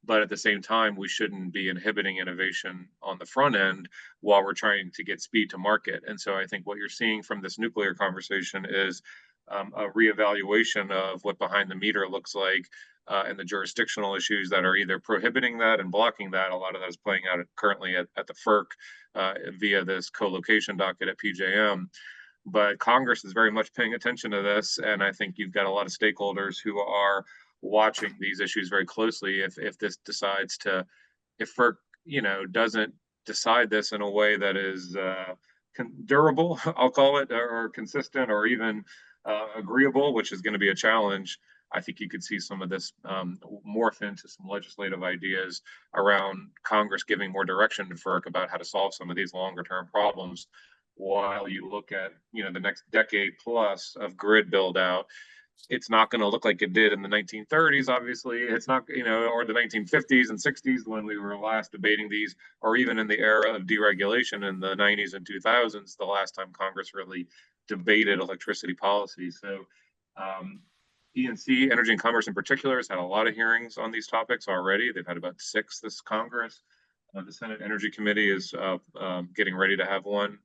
C: But at the same time, we shouldn't be inhibiting innovation on the front end while we're trying to get speed to market. And so I think what you're seeing from this nuclear conversation is a reevaluation of what behind the meter looks like, and the jurisdictional issues that are either prohibiting that and blocking that. A lot of that is playing out currently at the FERC via this co-location docket at PJM. But Congress is very much paying attention to this. And I think you've got a lot of stakeholders who are watching these issues very closely. If this decides to, if FERC, doesn't decide this in a way that is durable, I'll call it, or consistent, or even agreeable, which is going to be a challenge, I think you could see some of this morph into some legislative ideas around Congress giving more direction to FERC about how to solve some of these longer term problems, while you look at, the next decade plus of grid build out. It's not going to look like it did in the 1930s, obviously. It's not, or the 1950s and 60s when we were last debating these, or even in the era of deregulation in the 90s and 2000s, the last time Congress really debated electricity policy. So ENC, Energy and Commerce in particular, has had a lot of hearings on these topics already. They've had about 6 this Congress. The Senate Energy Committee is getting ready to have one,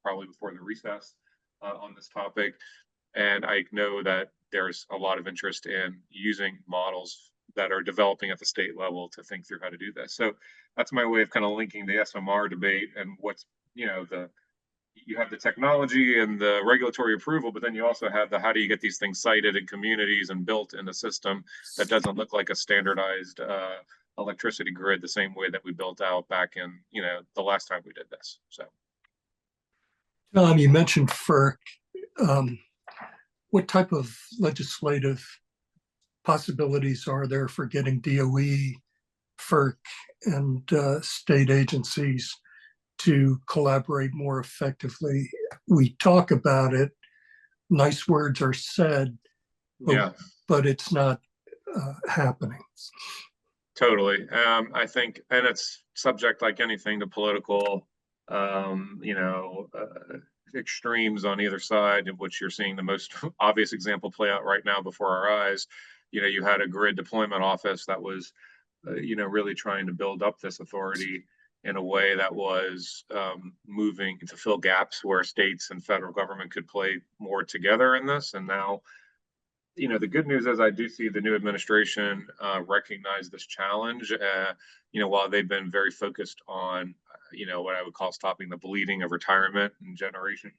C: probably before the recess, on this topic. And I know that there's a lot of interest in using models that are developing at the state level to think through how to do this. So that's my way of kind of linking the SMR debate and what's, you have the technology and the regulatory approval, but then you also have how do you get these things sited in communities and built in a system that doesn't look like a standardized electricity grid the same way that we built out back in, the last time we did this. So,
A: Tom, you mentioned FERC. What type of legislative possibilities are there for getting DOE, FERC, and state agencies to collaborate more effectively? We talk about it, nice words are said, but it's not happening.
C: Totally. I think, and it's subject like anything to political, extremes on either side, of which you're seeing the most obvious example play out right now before our eyes. You had a grid deployment office that was, really trying to build up this authority in a way that was moving to fill gaps where states and federal government could play more together in this. And now the good news is I do see the new administration recognize this challenge. While they've been very focused on, what I would call stopping the bleeding of retirement and generating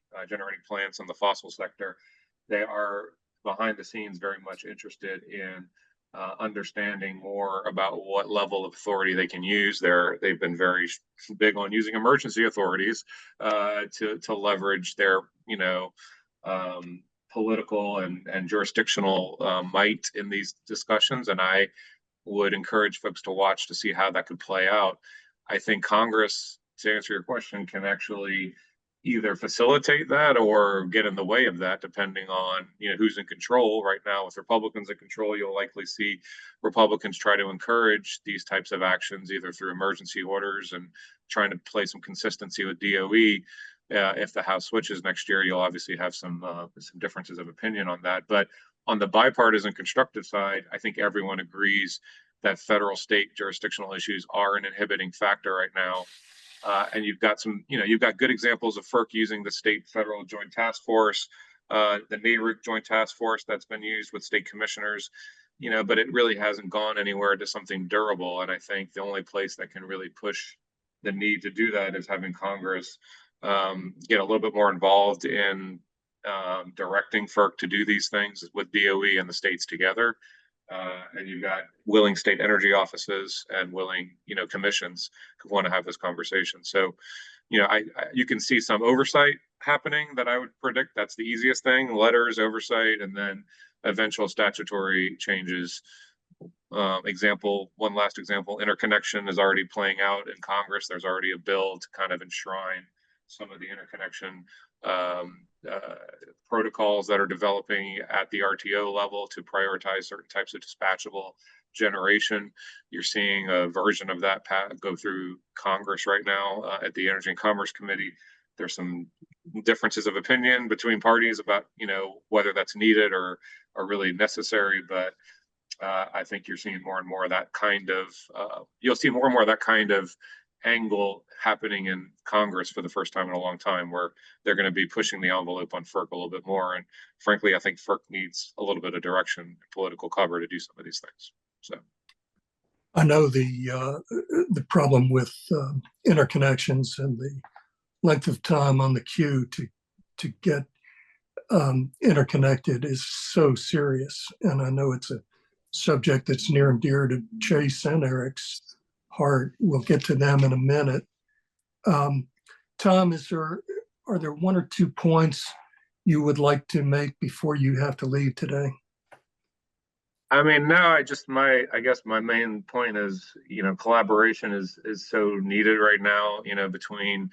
C: plants in the fossil sector, they are behind the scenes very much interested in understanding more about what level of authority they can use. They've been very big on using emergency authorities to leverage their, political and jurisdictional might in these discussions. And I would encourage folks to watch to see how that could play out. I think Congress, to answer your question, can actually either facilitate that or get in the way of that, depending on who's in control. Right now, with Republicans in control, you'll likely see Republicans try to encourage these types of actions either through emergency orders and trying to play some consistency with DOE. If the House switches next year, you'll obviously have some differences of opinion on that. But on the bipartisan constructive side, I think everyone agrees that federal state jurisdictional issues are an inhibiting factor right now. And you've got good examples of FERC using the state federal joint task force, the NARUC joint task force that's been used with state commissioners, but it really hasn't gone anywhere to something durable. And I think the only place that can really push the need to do that is having Congress get a little bit more involved in directing FERC to do these things with DOE and the states together. And you've got willing state energy offices and willing, commissions who want to have this conversation. So, you can see some oversight happening that I would predict. That's the easiest thing: letters, oversight, and then eventual statutory changes. One last example: interconnection is already playing out in Congress. There's already a bill to kind of enshrine some of the interconnection protocols that are developing at the RTO level to prioritize certain types of dispatchable generation. You're seeing a version of that go through Congress right now at the Energy and Commerce Committee. There's some differences of opinion between parties about whether that's needed or really necessary, but I think you're seeing more and more of that kind of you'll see more and more of that kind of angle happening in Congress for the first time in a long time, where they're going to be pushing the envelope on FERC a little bit more. And frankly, I think FERC needs a little bit of direction and political cover to do some of these things. So
A: I know the problem with interconnections and the length of time on the queue to get interconnected is so serious. And I know it's a subject that's near and dear to Chase and Eric's heart. We'll get to them in a minute. Tom, are there one or two points you would like to make before you have to leave today?
C: I mean, no, I guess my main point is, collaboration is so needed right now, between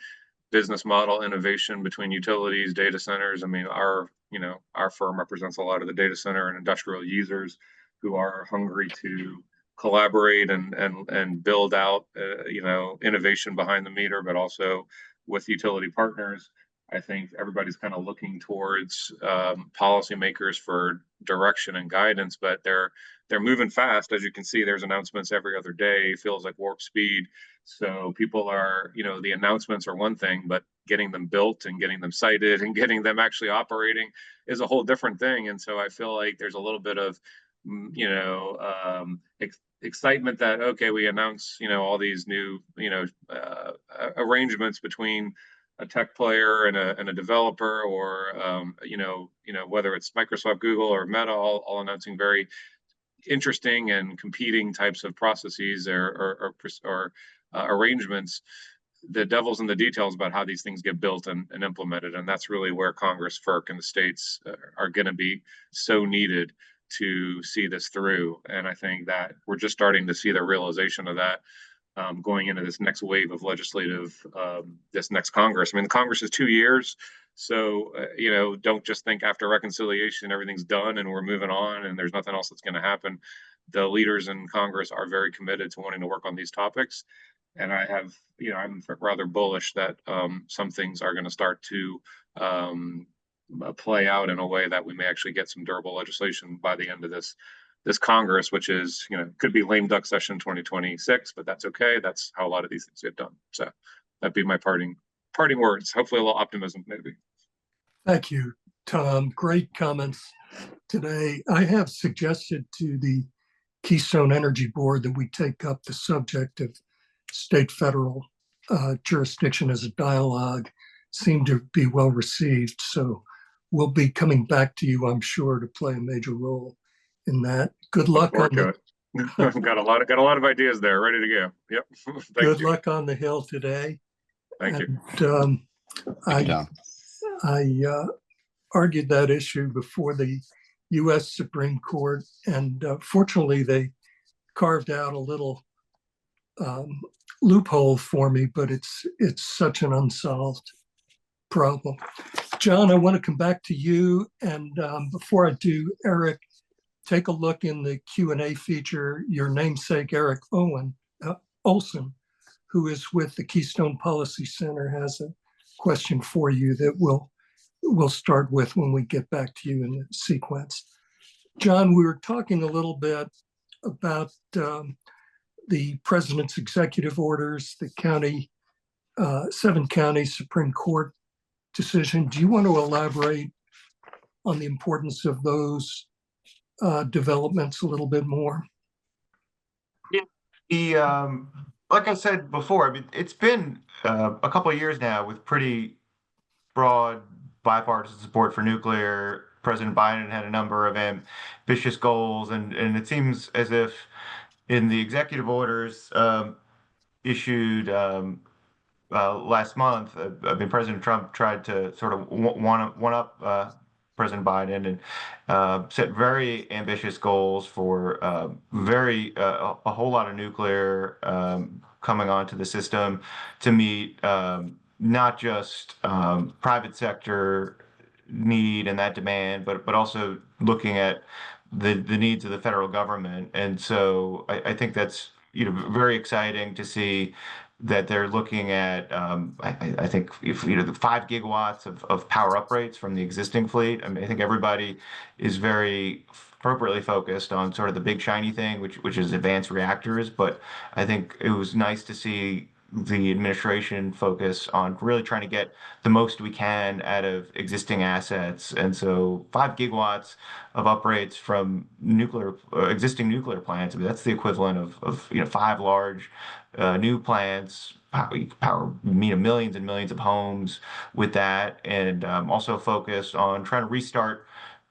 C: business model innovation, between utilities, data centers. I mean, our firm represents a lot of the data center and industrial users who are hungry to collaborate and build out, innovation behind the meter, but also with utility partners. I think everybody's kind of looking towards policymakers for direction and guidance, but they're moving fast. As you can see, there's announcements every other day. It feels like warp speed. So people are, the announcements are one thing, but getting them built and getting them sited and getting them actually operating is a whole different thing. And so I feel like there's a little bit of excitement that, okay, we announce, all these new, arrangements between a tech player and a developer, or, whether it's Microsoft, Google, or Meta, all announcing very interesting and competing types of processes or arrangements. The devil's in the details about how these things get built and implemented. And that's really where Congress, FERC, and the states are going to be so needed to see this through. And I think that we're just starting to see the realization of that going into this next wave of legislative, this next Congress. I mean, the Congress is 2 years. So, don't just think after reconciliation, everything's done and we're moving on and there's nothing else that's going to happen. The leaders in Congress are very committed to wanting to work on these topics. And I'm rather bullish that some things are going to start to play out in a way that we may actually get some durable legislation by the end of this Congress, which is, could be lame duck session 2026, but that's okay. That's how a lot of these things get done. So that'd be my parting words. Hopefully a little optimism, maybe.
A: Thank you, Tom. Great comments today. I have suggested to the Keystone Energy Board that we take up the subject of state federal jurisdiction as a dialogue. Seemed to be well received. So we'll be coming back to you, I'm sure, to play a major role in that. Good luck on the
C: got a lot of ideas there ready to go. Yep. Thank
A: good
C: you.
A: luck on the Hill today.
C: Thank you.
A: And
E: Thank you, Tom.
A: I argued that issue before the U.S. Supreme Court, and fortunately, they carved out a little loophole for me. But it's such an unsolved problem. John, I want to come back to you, and before I do, Eric, take a look in the Q&A feature. Your namesake, Eric Olson, who is with the Keystone Policy Center, has a question for you that we'll start with when we get back to you in the sequence. John, we were talking a little bit about the president's executive orders, the 7 county Supreme Court decision. Do you want to elaborate on the importance of those developments a little bit more?
G: Yeah, like I said before, I mean, it's been a couple of years now with pretty broad bipartisan support for nuclear. President Biden had a number of ambitious goals, and it seems as if in the executive orders issued last month, I mean, President Trump tried to sort of one up President Biden and set very ambitious goals for a whole lot of nuclear coming onto the system to meet not just private sector need and that demand, but also looking at the needs of the federal government. And so I think that's very exciting to see that they're looking at I think if the 5 gigawatts of power uprates from the existing fleet. I mean, I think everybody is very appropriately focused on sort of the big shiny thing, which is advanced reactors. But I think it was nice to see the administration focus on really trying to get the most we can out of existing assets. And so 5 gigawatts of uprates from existing nuclear plants, I mean, that's the equivalent of 5 large new plants, power millions and millions of homes with that, and also focused on trying to restart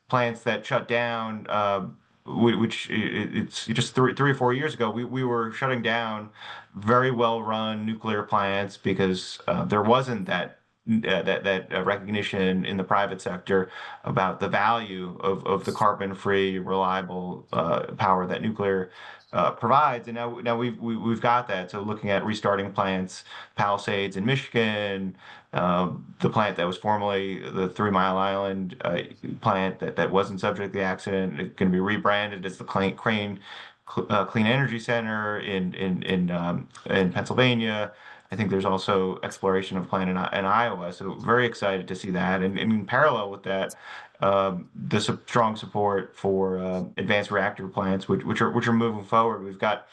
G: plants that shut down, which it's just 3 or 4 years ago, we were shutting down very well-run nuclear plants because there wasn't that recognition in the private sector about the value of the carbon-free, reliable power that nuclear provides. And now we've got that. So looking at restarting plants, Palisades in Michigan, the plant that was formerly the 3 Mile Island plant that wasn't subject to the accident, it's going to be rebranded as the Clean Energy Center in Pennsylvania. I think there's also exploration of plant in Iowa. So very excited to see that. And in parallel with that, the strong support for advanced reactor plants, which are moving forward. We've got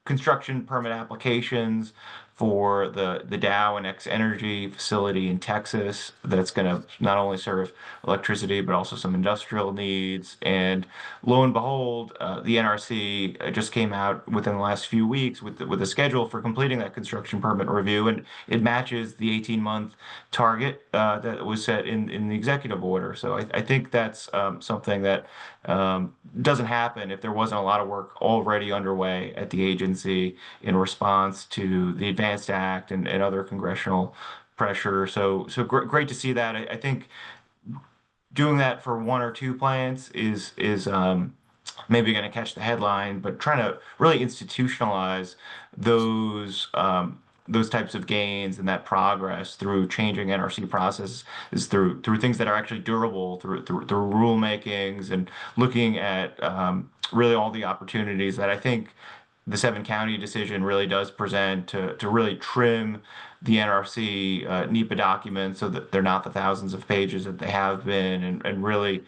G: construction permit applications for the Dow and X Energy facility in Texas that's going to not only serve electricity but also some industrial needs. And lo and behold, the NRC just came out within the last few weeks with a schedule for completing that construction permit review, and it matches the 18-month target that was set in the executive order. So I think that's something that doesn't happen if there wasn't a lot of work already underway at the agency in response to the Advanced Act and other congressional pressure. So great to see that. I think doing that for 1 or 2 plants is maybe going to catch the headline, but trying to really institutionalize those types of gains and that progress through changing NRC processes is through things that are actually durable, through rulemakings, and looking at really all the opportunities that I think the 7 county decision really does present to really trim the NRC NEPA documents so that they're not the thousands of pages that they have been, and really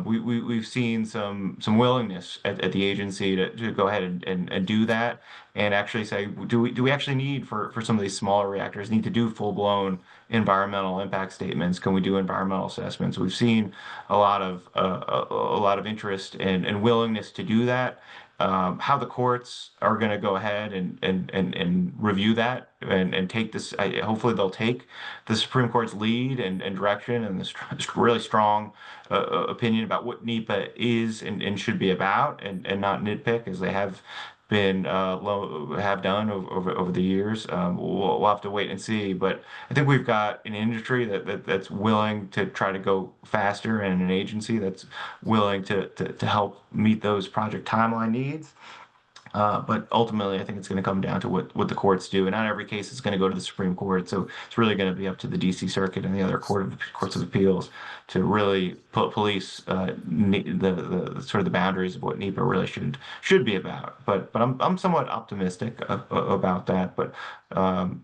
G: we've seen some willingness at the agency to go ahead and do that, and actually say, do we actually need for some of these smaller reactors need to do full-blown environmental impact statements? Can we do environmental assessments? We've seen a lot of interest and willingness to do that. How the courts are going to go ahead and review that and take this. Hopefully, they'll take the Supreme Court's lead and direction and this really strong opinion about what NEPA is and should be about, and not nitpick as they have been have done over the years. We'll have to wait and see, but I think we've got an industry that's willing to try to go faster, and an agency that's willing to help meet those project timeline needs. But ultimately, I think it's going to come down to what the courts do, and not every case is going to go to the Supreme Court. So it's really going to be up to the D.C. Circuit and the other courts of appeals to really police the sort of the boundaries of what NEPA really should be about. But I'm somewhat optimistic about that. But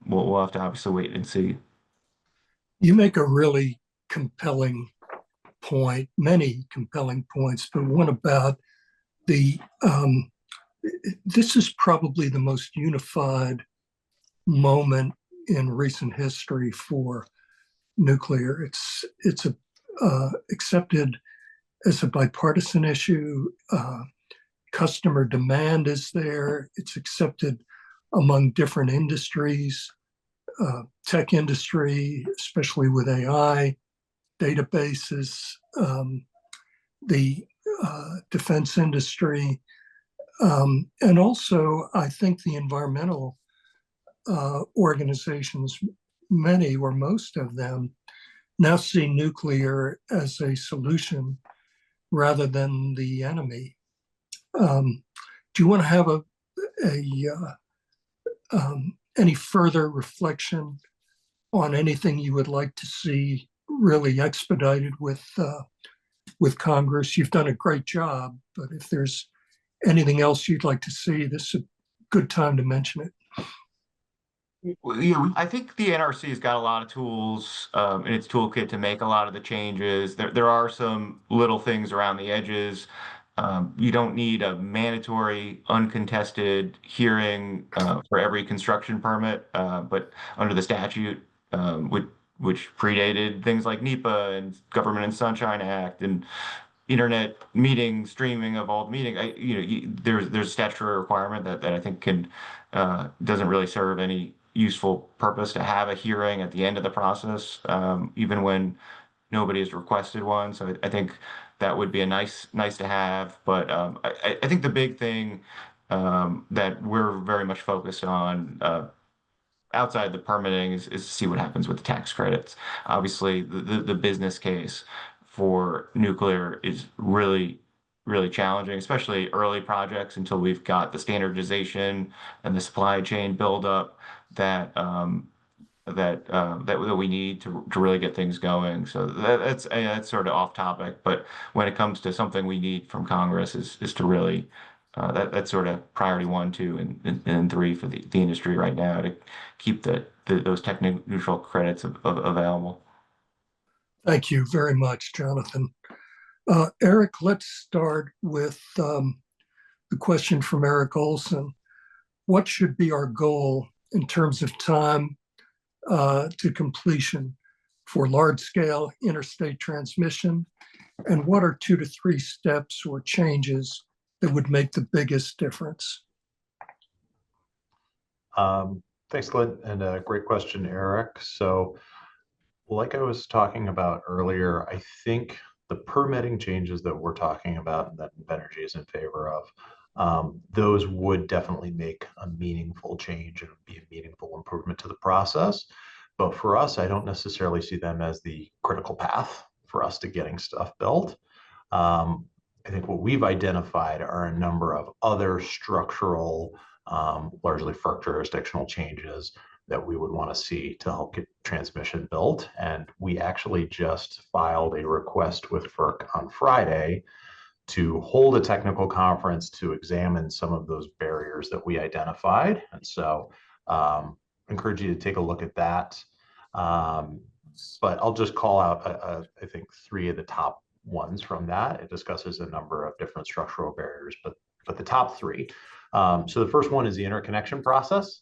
G: we'll have to obviously wait and see.
A: You make a really compelling point, many compelling points, but one about the this is probably the most unified moment in recent history for nuclear. It's accepted as a bipartisan issue. Customer demand is there. It's accepted among different industries, tech industry, especially with AI, databases, the defense industry, and also I think the environmental organizations, many or most of them, now see nuclear as a solution rather than the enemy. Do you want to have any further reflection on anything you would like to see really expedited with Congress? You've done a great job, but if there's anything else you'd like to see, this is a good time to mention it.
G: Yeah, I think the NRC has got a lot of tools in its toolkit to make a lot of the changes. There are some little things around the edges. You don't need a mandatory, uncontested hearing for every construction permit, but under the statute, which predated things like NEPA and Government and Sunshine Act and internet meeting streaming of all the meeting, there's a statutory requirement that I think doesn't really serve any useful purpose to have a hearing at the end of the process, even when nobody has requested one. So I think that would be a nice to have. But I think the big thing that we're very much focused on outside the permitting is to see what happens with the tax credits. Obviously, the business case for nuclear is really challenging, especially early projects, until we've got the standardization and the supply chain buildup that we need to really get things going. So that's sort of off topic, but when it comes to something we need from Congress is to really that's sort of priority 1, 2, and 3 for the industry right now, to keep those technically neutral credits available.
A: Thank you very much, Jonathan. Eric, let's start with the question from Eric Olson. What should be our goal in terms of time to completion for large-scale interstate transmission? And what are 2 to 3 steps or changes that would make the biggest difference?
D: Thanks, Glenn, and a great question, Eric. So, like I was talking about earlier, I think the permitting changes that we're talking about and that Invenergy is in favor of, those would definitely make a meaningful change and be a meaningful improvement to the process. But for us, I don't necessarily see them as the critical path for us to getting stuff built. I think what we've identified are a number of other structural, largely FERC jurisdictional changes that we would want to see to help get transmission built. And we actually just filed a request with FERC on Friday to hold a technical conference to examine some of those barriers that we identified. And so encourage you to take a look at that. But I'll just call out, I think, 3 of the top ones from that. It discusses a number of different structural barriers, but the top 3. So the first one is the interconnection process.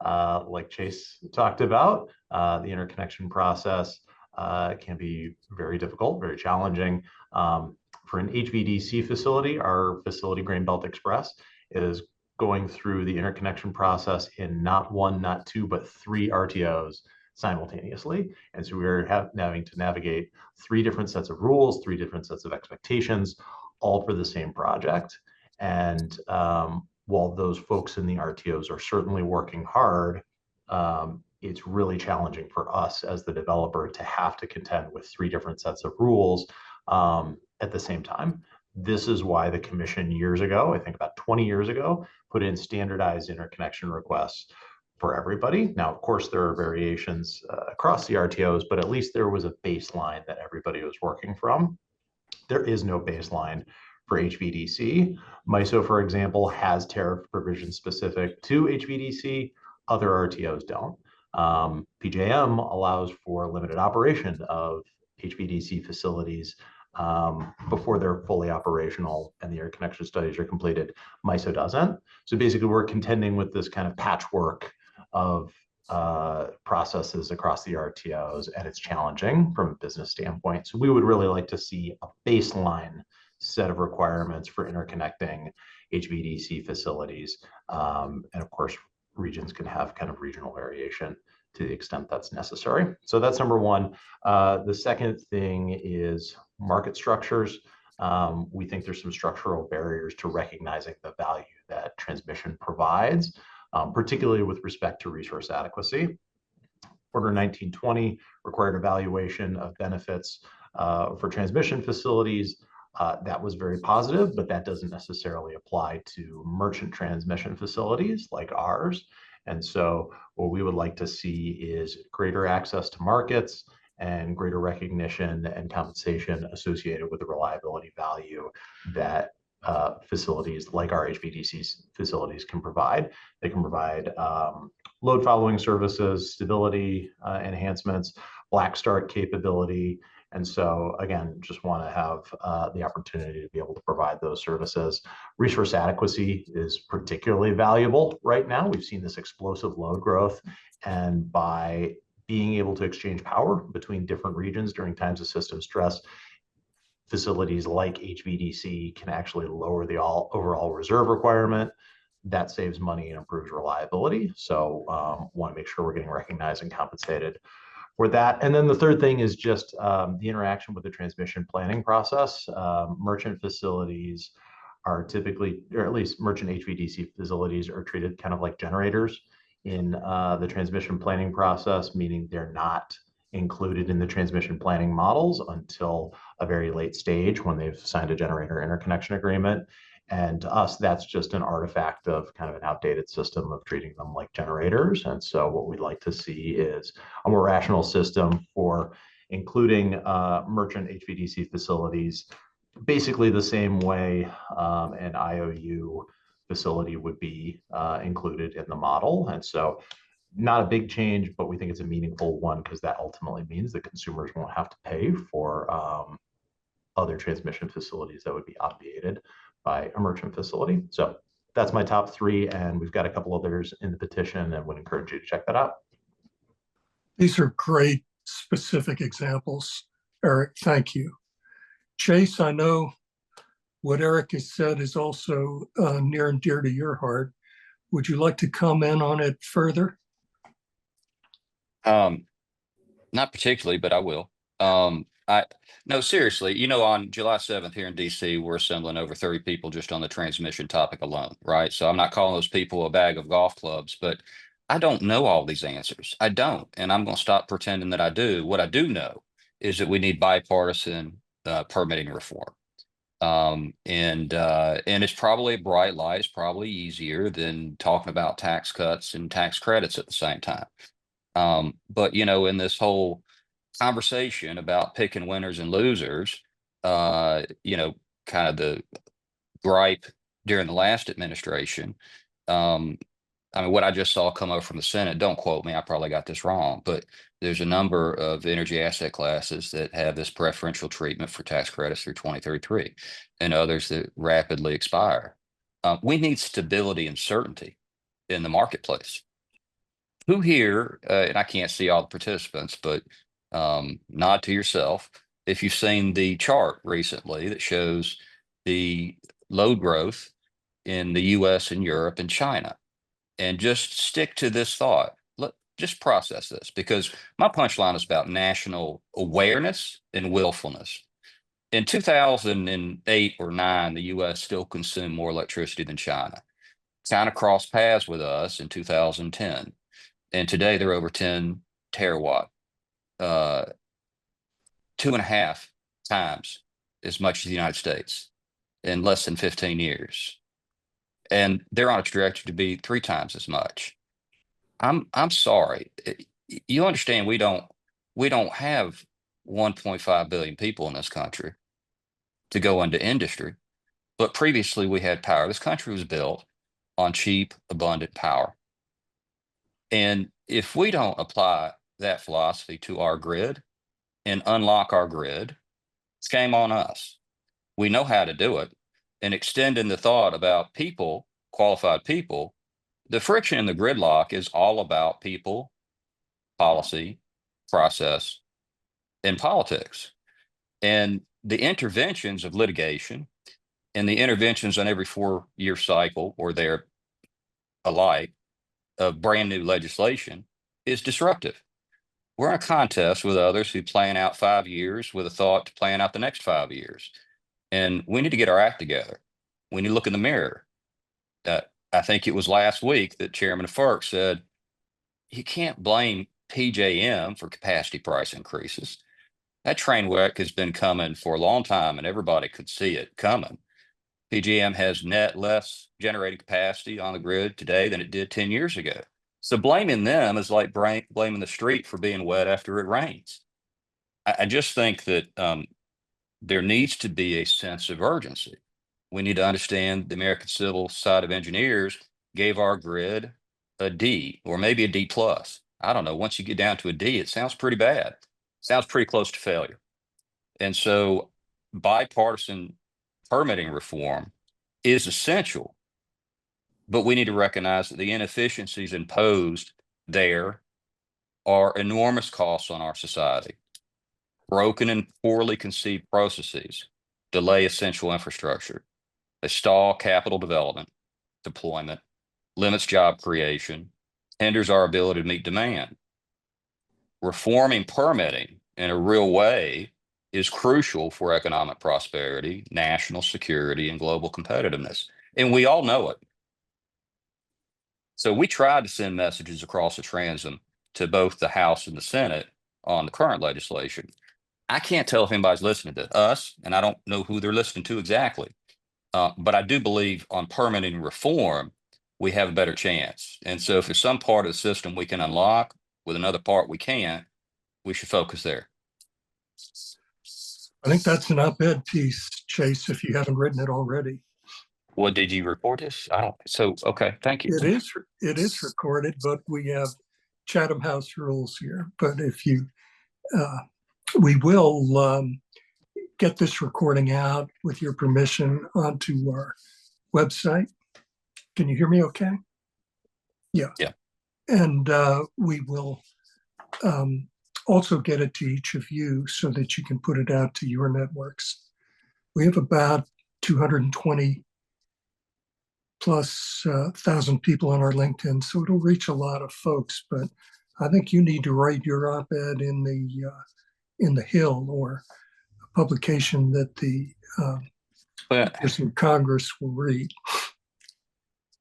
D: like Chase talked about, the interconnection process can be very difficult, very challenging. For an HVDC facility, our facility, Grain Belt Express, is going through the interconnection process in not one, not two, but 3 RTOs simultaneously. And so we're having to navigate 3 different sets of rules, 3 different sets of expectations, all for the same project. And while those folks in the RTOs are certainly working hard, it's really challenging for us as the developer to have to contend with 3 different sets of rules at the same time. This is why the commission years ago, I think about 20 years ago, put in standardized interconnection requests for everybody. Now, of course, there are variations across the RTOs, but at least there was a baseline that everybody was working from. There is no baseline for HVDC. MISO, for example, has tariff provisions specific to HVDC. Other RTOs don't. PJM allows for limited operation of HVDC facilities before they're fully operational and the interconnection studies are completed. MISO doesn't. So basically, we're contending with this kind of patchwork of processes across the RTOs, and it's challenging from a business standpoint. So we would really like to see a baseline set of requirements for interconnecting HVDC facilities. And of course, regions can have kind of regional variation to the extent that's necessary. So that's number one. The second thing is market structures. We think there's some structural barriers to recognizing the value that transmission provides, particularly with respect to resource adequacy. Order 1920 required evaluation of benefits for transmission facilities. That was very positive, but that doesn't necessarily apply to merchant transmission facilities like ours. And so what we would like to see is greater access to markets and greater recognition and compensation associated with the reliability value that facilities like our HVDC facilities can provide. They can provide load following services, stability enhancements, black start capability. And so, again, just want to have the opportunity to be able to provide those services. Resource adequacy is particularly valuable right now. We've seen this explosive load growth, and by being able to exchange power between different regions during times of system stress, facilities like HVDC can actually lower the overall reserve requirement. That saves money and improves reliability. So want to make sure we're getting recognized and compensated for that. And then the third thing is just the interaction with the transmission planning process. Merchant facilities are typically, or at least merchant HVDC facilities, are treated kind of like generators in the transmission planning process, meaning they're not included in the transmission planning models until a very late stage when they've signed a generator interconnection agreement. And to us, that's just an artifact of kind of an outdated system of treating them like generators. And so what we'd like to see is a more rational system for including merchant HVDC facilities, basically the same way an IOU facility would be included in the model. And so not a big change, but we think it's a meaningful one because that ultimately means that consumers won't have to pay for other transmission facilities that would be obviated by a merchant facility. So that's my top 3, and we've got a couple others in the petition and would encourage you to check that out.
A: These are great specific examples, Eric. Thank you. Chase, I know what Eric has said is also near and dear to your heart. Would you like to comment on it further?
E: Not particularly, but I will. No, seriously, on July 7th here in DC, we're assembling over 30 people just on the transmission topic alone, right? So I'm not calling those people a bag of golf clubs, but I don't know all these answers. I don't, and I'm going to stop pretending that I do. What I do know is that we need bipartisan permitting reform. And it's probably a bright light. It's probably easier than talking about tax cuts and tax credits at the same time. But in this whole conversation about picking winners and losers, kind of the gripe during the last administration. I mean, what I just saw come over from the Senate, don't quote me, I probably got this wrong, but there's a number of energy asset classes that have this preferential treatment for tax credits through 2033 and others that rapidly expire. We need stability and certainty in the marketplace. who here, and I can't see all the participants, but nod to yourself if you've seen the chart recently that shows the load growth in the US and Europe and China. And just stick to this thought. Just process this, because my punchline is about national awareness and willfulness. In 2008 or 9, the US still consumed more electricity than China. China crossed paths with us in 2010. And today they're over 10 terawatt, 2.5 times as much as the United States in less than 15 years. And they're on a trajectory to be 3 times as much. I'm sorry. You understand we don't have 1.5 billion people in this country to go into industry, but previously we had power. This country was built on cheap, abundant power. And if we don't apply that philosophy to our grid and unlock our grid, it's game on us. We know how to do it. And extending the thought about people, qualified people, the friction in the gridlock is all about people, policy, process, and politics. And the interventions of litigation and the interventions on every 4-year cycle, or they're alike, of brand new legislation is disruptive. We're in a contest with others who plan out 5 years with a thought to plan out the next 5 years. And we need to get our act together. We need to look in the mirror. I think it was last week that Chairman of FERC said, you can't blame PJM for capacity price increases. That train wreck has been coming for a long time and everybody could see it coming. PJM has net less generating capacity on the grid today than it did 10 years ago. So blaming them is like blaming the street for being wet after it rains. I just think that there needs to be a sense of urgency. We need to understand the American Civil Society of Engineers gave our grid a D or maybe a D plus. I don't know. Once you get down to a D, it sounds pretty bad. Sounds pretty close to failure. And so bipartisan permitting reform is essential, but we need to recognize that the inefficiencies imposed there are enormous costs on our society. Broken and poorly conceived processes delay essential infrastructure. They stall capital development, deployment, limits job creation, hinders our ability to meet demand. Reforming permitting in a real way is crucial for economic prosperity, national security, and global competitiveness. And we all know it. So we tried to send messages across the transom to both the House and the Senate on the current legislation. I can't tell if anybody's listening to us, and I don't know who they're listening to exactly. But I do believe on permitting reform, we have a better chance. And so if there's some part of the system we can unlock with another part we can't, we should focus there.
A: I think that's an op-ed piece, Chase, if you haven't written it already.
E: What did you report this? I don't. So, okay, thank you.
A: It is recorded, but we have Chatham House rules here. But if you, we will get this recording out with your permission onto our website. Can you hear me okay? Yeah.
E: Yeah.
A: And we will also get it to each of you so that you can put it out to your networks. We have about 220 plus 1,000 people on our LinkedIn, so it'll reach a lot of folks. But I think you need to write your op-ed in the Hill or a publication that the person in Congress will read.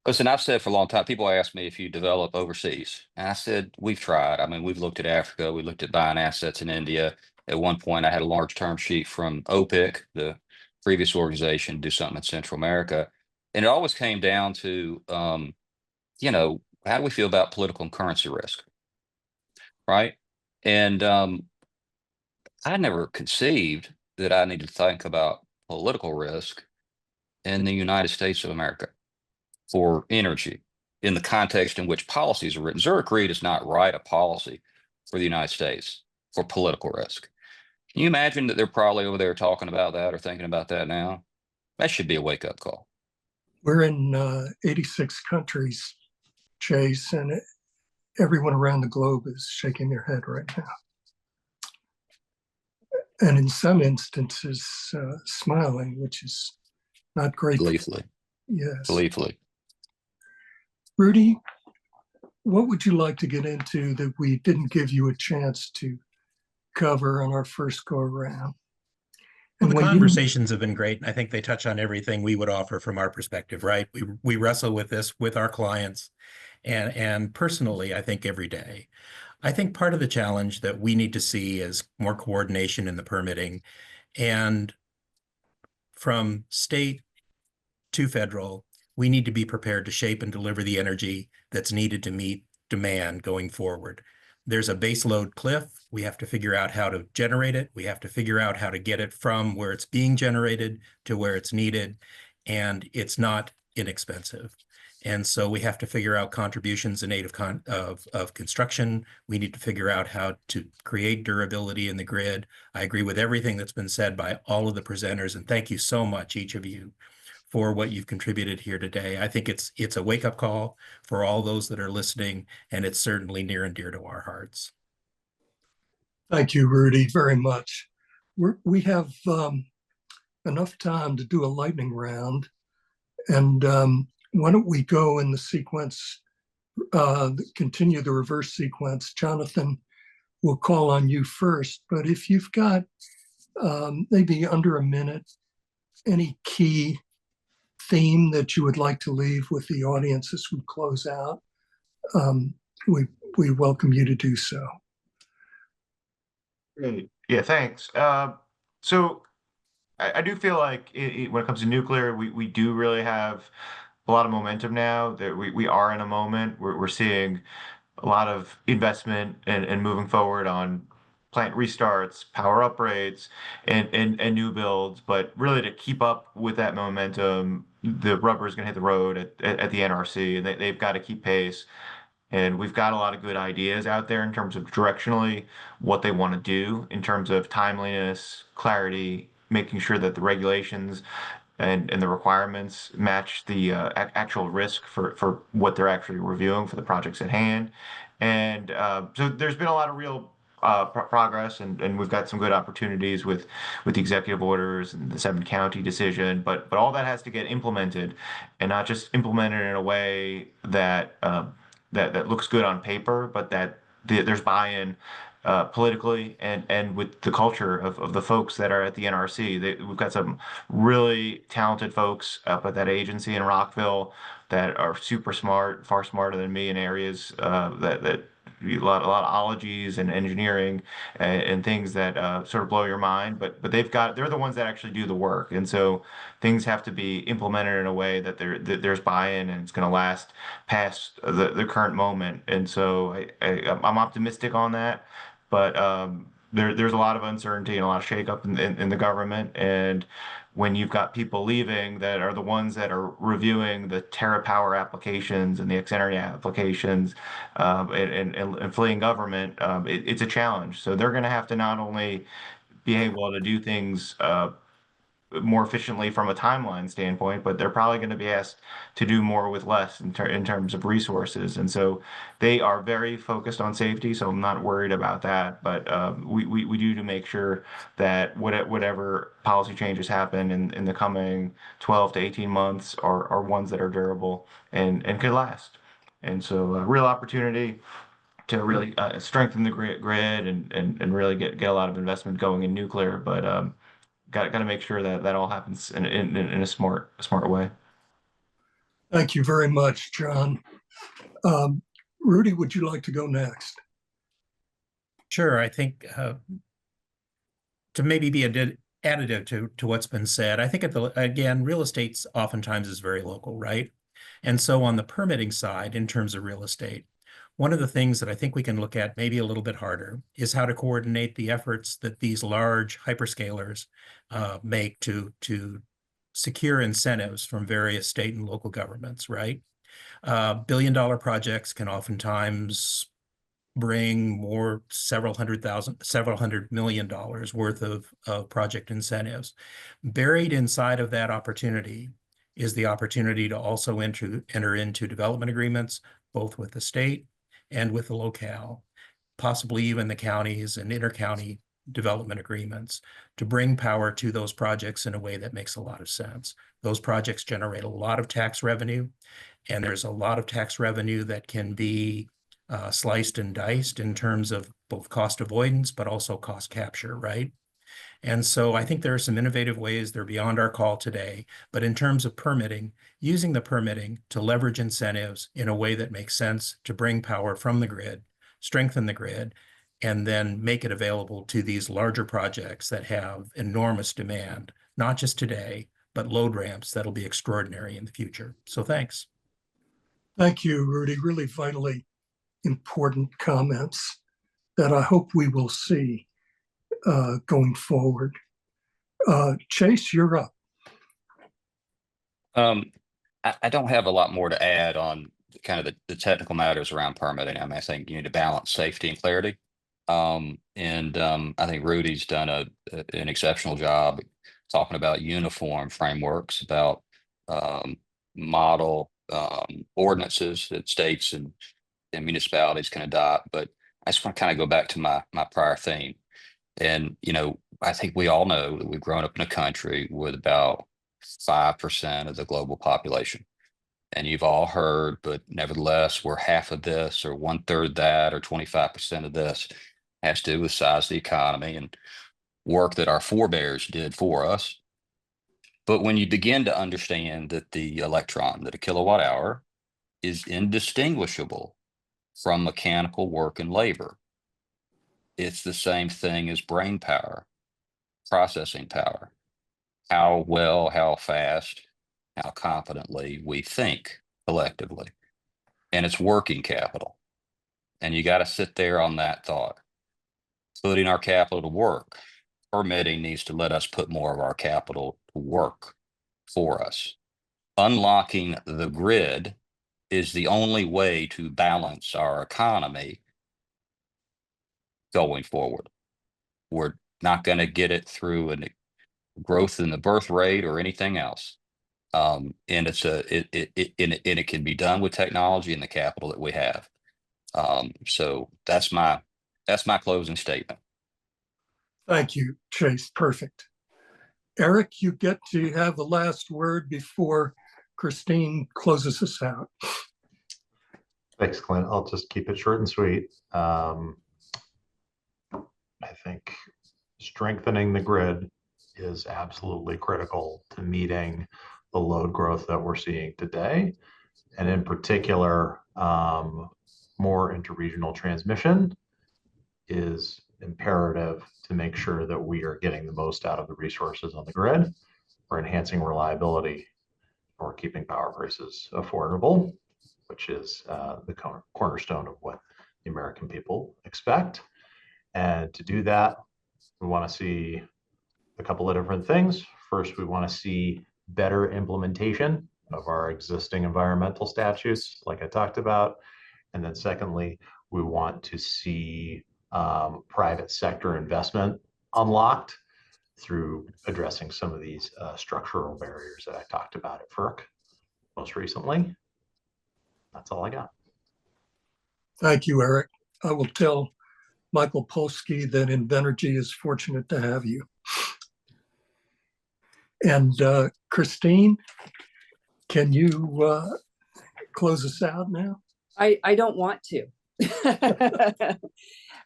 E: Listen, I've said for a long time, people ask me if you develop overseas. And I said, we've tried. I mean, we've looked at Africa. We looked at buying assets in India. At one point, I had a large term sheet from OPIC, the previous organization, to do something in Central America. And it always came down to, how do we feel about political and currency risk? Right. And I never conceived that I needed to think about political risk in the United States of America for energy in the context in which policies are written. Zurich Reed does not write a policy for the United States for political risk. Can you imagine that they're probably over there talking about that or thinking about that now? That should be a wake-up call.
A: We're in 86 countries, Chase, and everyone around the globe is shaking their head right now. And in some instances, smiling, which is not great.
E: Gleefully,
A: Yes.
E: gleefully.
A: Rudy, what would you like to get into that we didn't give you a chance to cover on our first go around?
F: Well,
A: And
F: the
A: when you,
F: conversations have been great, and I think they touch on everything we would offer from our perspective, right? We wrestle with this with our clients, and personally, I think every day. I think part of the challenge that we need to see is more coordination in the permitting, and from state to federal, we need to be prepared to shape and deliver the energy that's needed to meet demand going forward. There's a base load cliff. We have to figure out how to generate it. We have to figure out how to get it from where it's being generated to where it's needed. And it's not inexpensive. And so we have to figure out contributions in aid of construction. We need to figure out how to create durability in the grid. I agree with everything that's been said by all of the presenters, and thank you so much, each of you, for what you've contributed here today. I think it's a wake-up call for all those that are listening, and it's certainly near and dear to our hearts.
A: thank you, Rudy, very much. We have enough time to do a lightning round. And why don't we go in the sequence, continue the reverse sequence. Jonathan, we'll call on you first, but if you've got maybe under a minute, any key theme that you would like to leave with the audience as we close out, we welcome you to do so.
G: Great. Yeah, thanks. So I do feel like when it comes to nuclear, we do really have a lot of momentum now. That we are in a moment where we're seeing a lot of investment and moving forward on plant restarts, power upgrades, and new builds. But really, to keep up with that momentum, the rubber is going to hit the road at the NRC, and they've got to keep pace. And we've got a lot of good ideas out there in terms of directionally what they want to do in terms of timeliness, clarity, making sure that the regulations and the requirements match the actual risk for what they're actually reviewing for the projects at hand. And so there's been a lot of real progress, and we've got some good opportunities with the executive orders and the 7-county decision. But all that has to get implemented, and not just implemented in a way that that looks good on paper, but that there's buy-in politically and with the culture of the folks that are at the NRC. We've got some really talented folks up at that agency in Rockville that are super smart, far smarter than me in areas that a lot of ologies and engineering and things that sort of blow your mind. But they're the ones that actually do the work, and so things have to be implemented in a way that there's buy-in and it's going to last past the current moment. And so I'm optimistic on that. But there's a lot of uncertainty and a lot of shakeup in the government. And when you've got people leaving that are the ones that are reviewing the TerraPower applications and the X-Energy applications and fleeing government, it's a challenge. So they're going to have to not only be able to do things more efficiently from a timeline standpoint, but they're probably going to be asked to do more with less in terms of resources. And so they are very focused on safety, so I'm not worried about that. But we do to make sure that whatever policy changes happen in the coming 12 to 18 months are ones that are durable and could last. And so a real opportunity to really strengthen the grid and really get a lot of investment going in nuclear. But got to make sure that all happens in a smart way.
A: Thank you very much, John. Rudy, would you like to go next?
F: Sure. I think to maybe be additive to what's been said, I think again, real estate oftentimes is very local, right? And so on the permitting side, in terms of real estate, one of the things that I think we can look at maybe a little bit harder is how to coordinate the efforts that these large hyperscalers make to secure incentives from various state and local governments, right? Billion-dollar projects can oftentimes bring more several $100 million worth of project incentives. Buried inside of that opportunity is the opportunity to also enter into development agreements, both with the state and with the locale, possibly even the counties and inter-county development agreements, to bring power to those projects in a way that makes a lot of sense. Those projects generate a lot of tax revenue, and there's a lot of tax revenue that can be sliced and diced in terms of both cost avoidance, but also cost capture, right? And so I think there are some innovative ways. They're beyond our call today. But in terms of permitting, using the permitting to leverage incentives in a way that makes sense to bring power from the grid, strengthen the grid, and then make it available to these larger projects that have enormous demand, not just today, but load ramps that'll be extraordinary in the future. So thanks.
A: Thank you, Rudy. Really vitally important comments that I hope we will see going forward. Chase, you're up.
E: I don't have a lot more to add on kind of the technical matters around permitting. I mean, I think you need to balance safety and clarity. I think Rudy's done an exceptional job talking about uniform frameworks, about model ordinances that states and municipalities can adopt. But I just want to kind of go back to my prior theme. And, I think we all know that we've grown up in a country with about 5% of the global population. And you've all heard, but nevertheless, we're half of this or 1/3 that or 25% of this has to do with size of the economy and work that our forebears did for us. But when you begin to understand that the electron, that a kilowatt hour is indistinguishable from mechanical work and labor, it's the same thing as brain power, processing power, how well, how fast, how competently we think collectively. And it's working capital. And you got to sit there on that thought. Putting our capital to work. Permitting needs to let us put more of our capital to work for us. Unlocking the grid is the only way to balance our economy going forward. We're not going to get it through a growth in the birth rate or anything else. And it can be done with technology and the capital that we have. So that's my closing statement.
A: Thank you, Chase. Perfect. Eric, you get to have the last word before Christine closes us out.
D: Thanks, Clint. I'll just keep it short and sweet. I think strengthening the grid is absolutely critical to meeting the load growth that we're seeing today. And in particular, more interregional transmission is imperative to make sure that we are getting the most out of the resources on the grid. We're enhancing reliability or keeping power prices affordable, which is the cornerstone of what the American people expect. And to do that, we want to see a couple of different things. First, we want to see better implementation of our existing environmental statutes, like I talked about. And then secondly, we want to see private sector investment unlocked through addressing some of these structural barriers that I talked about at FERC most recently. That's all I got.
A: Thank you, Eric. I will tell Michael Polsky that Invenergy is fortunate to have you. And Christine, can you close us out now?
B: I don't want to.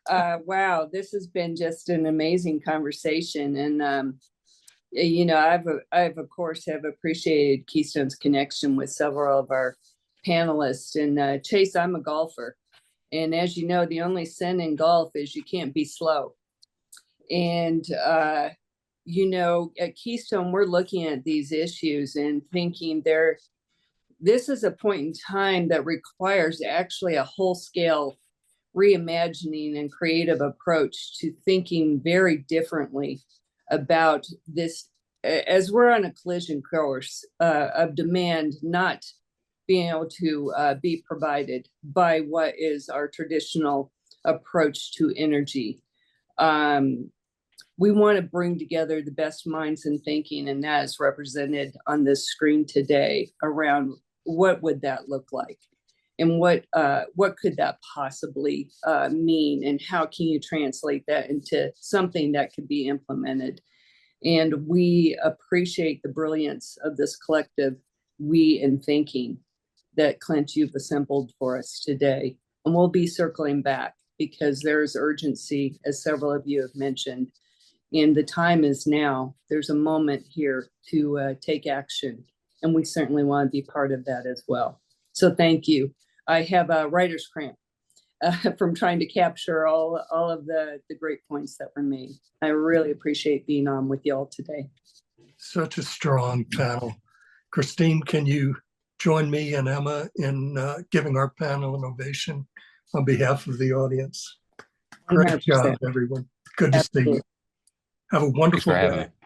B: Wow, this has been just an amazing conversation. And, I've of course have appreciated Keystone's connection with several of our panelists. And Chase, I'm a golfer. And as you know, the only sin in golf is you can't be slow. And, at Keystone, we're looking at these issues and thinking this is a point in time that requires actually a whole scale reimagining and creative approach to thinking very differently about this, as we're on a collision course of demand not being able to be provided by what is our traditional approach to energy. We want to bring together the best minds in thinking, and that is represented on this screen today around what would that look like. And what could that possibly mean, and how can you translate that into something that could be implemented? And we appreciate the brilliance of this collective we in thinking that, Clint, you've assembled for us today. And we'll be circling back because there's urgency, as several of you have mentioned, and the time is now. There's a moment here to take action, and we certainly want to be part of that as well. So thank you. I have a writer's cramp from trying to capture all of the great points that were made. I really appreciate being on with y'all today.
A: Such a strong panel. Christine, can you join me and Emma in giving our panel an ovation on behalf of the audience? Great
B: 100%.
A: job, everyone. Good to see you.
B: Absolutely.
A: Have a
E: Thanks
A: wonderful
E: for having
A: day.
E: me.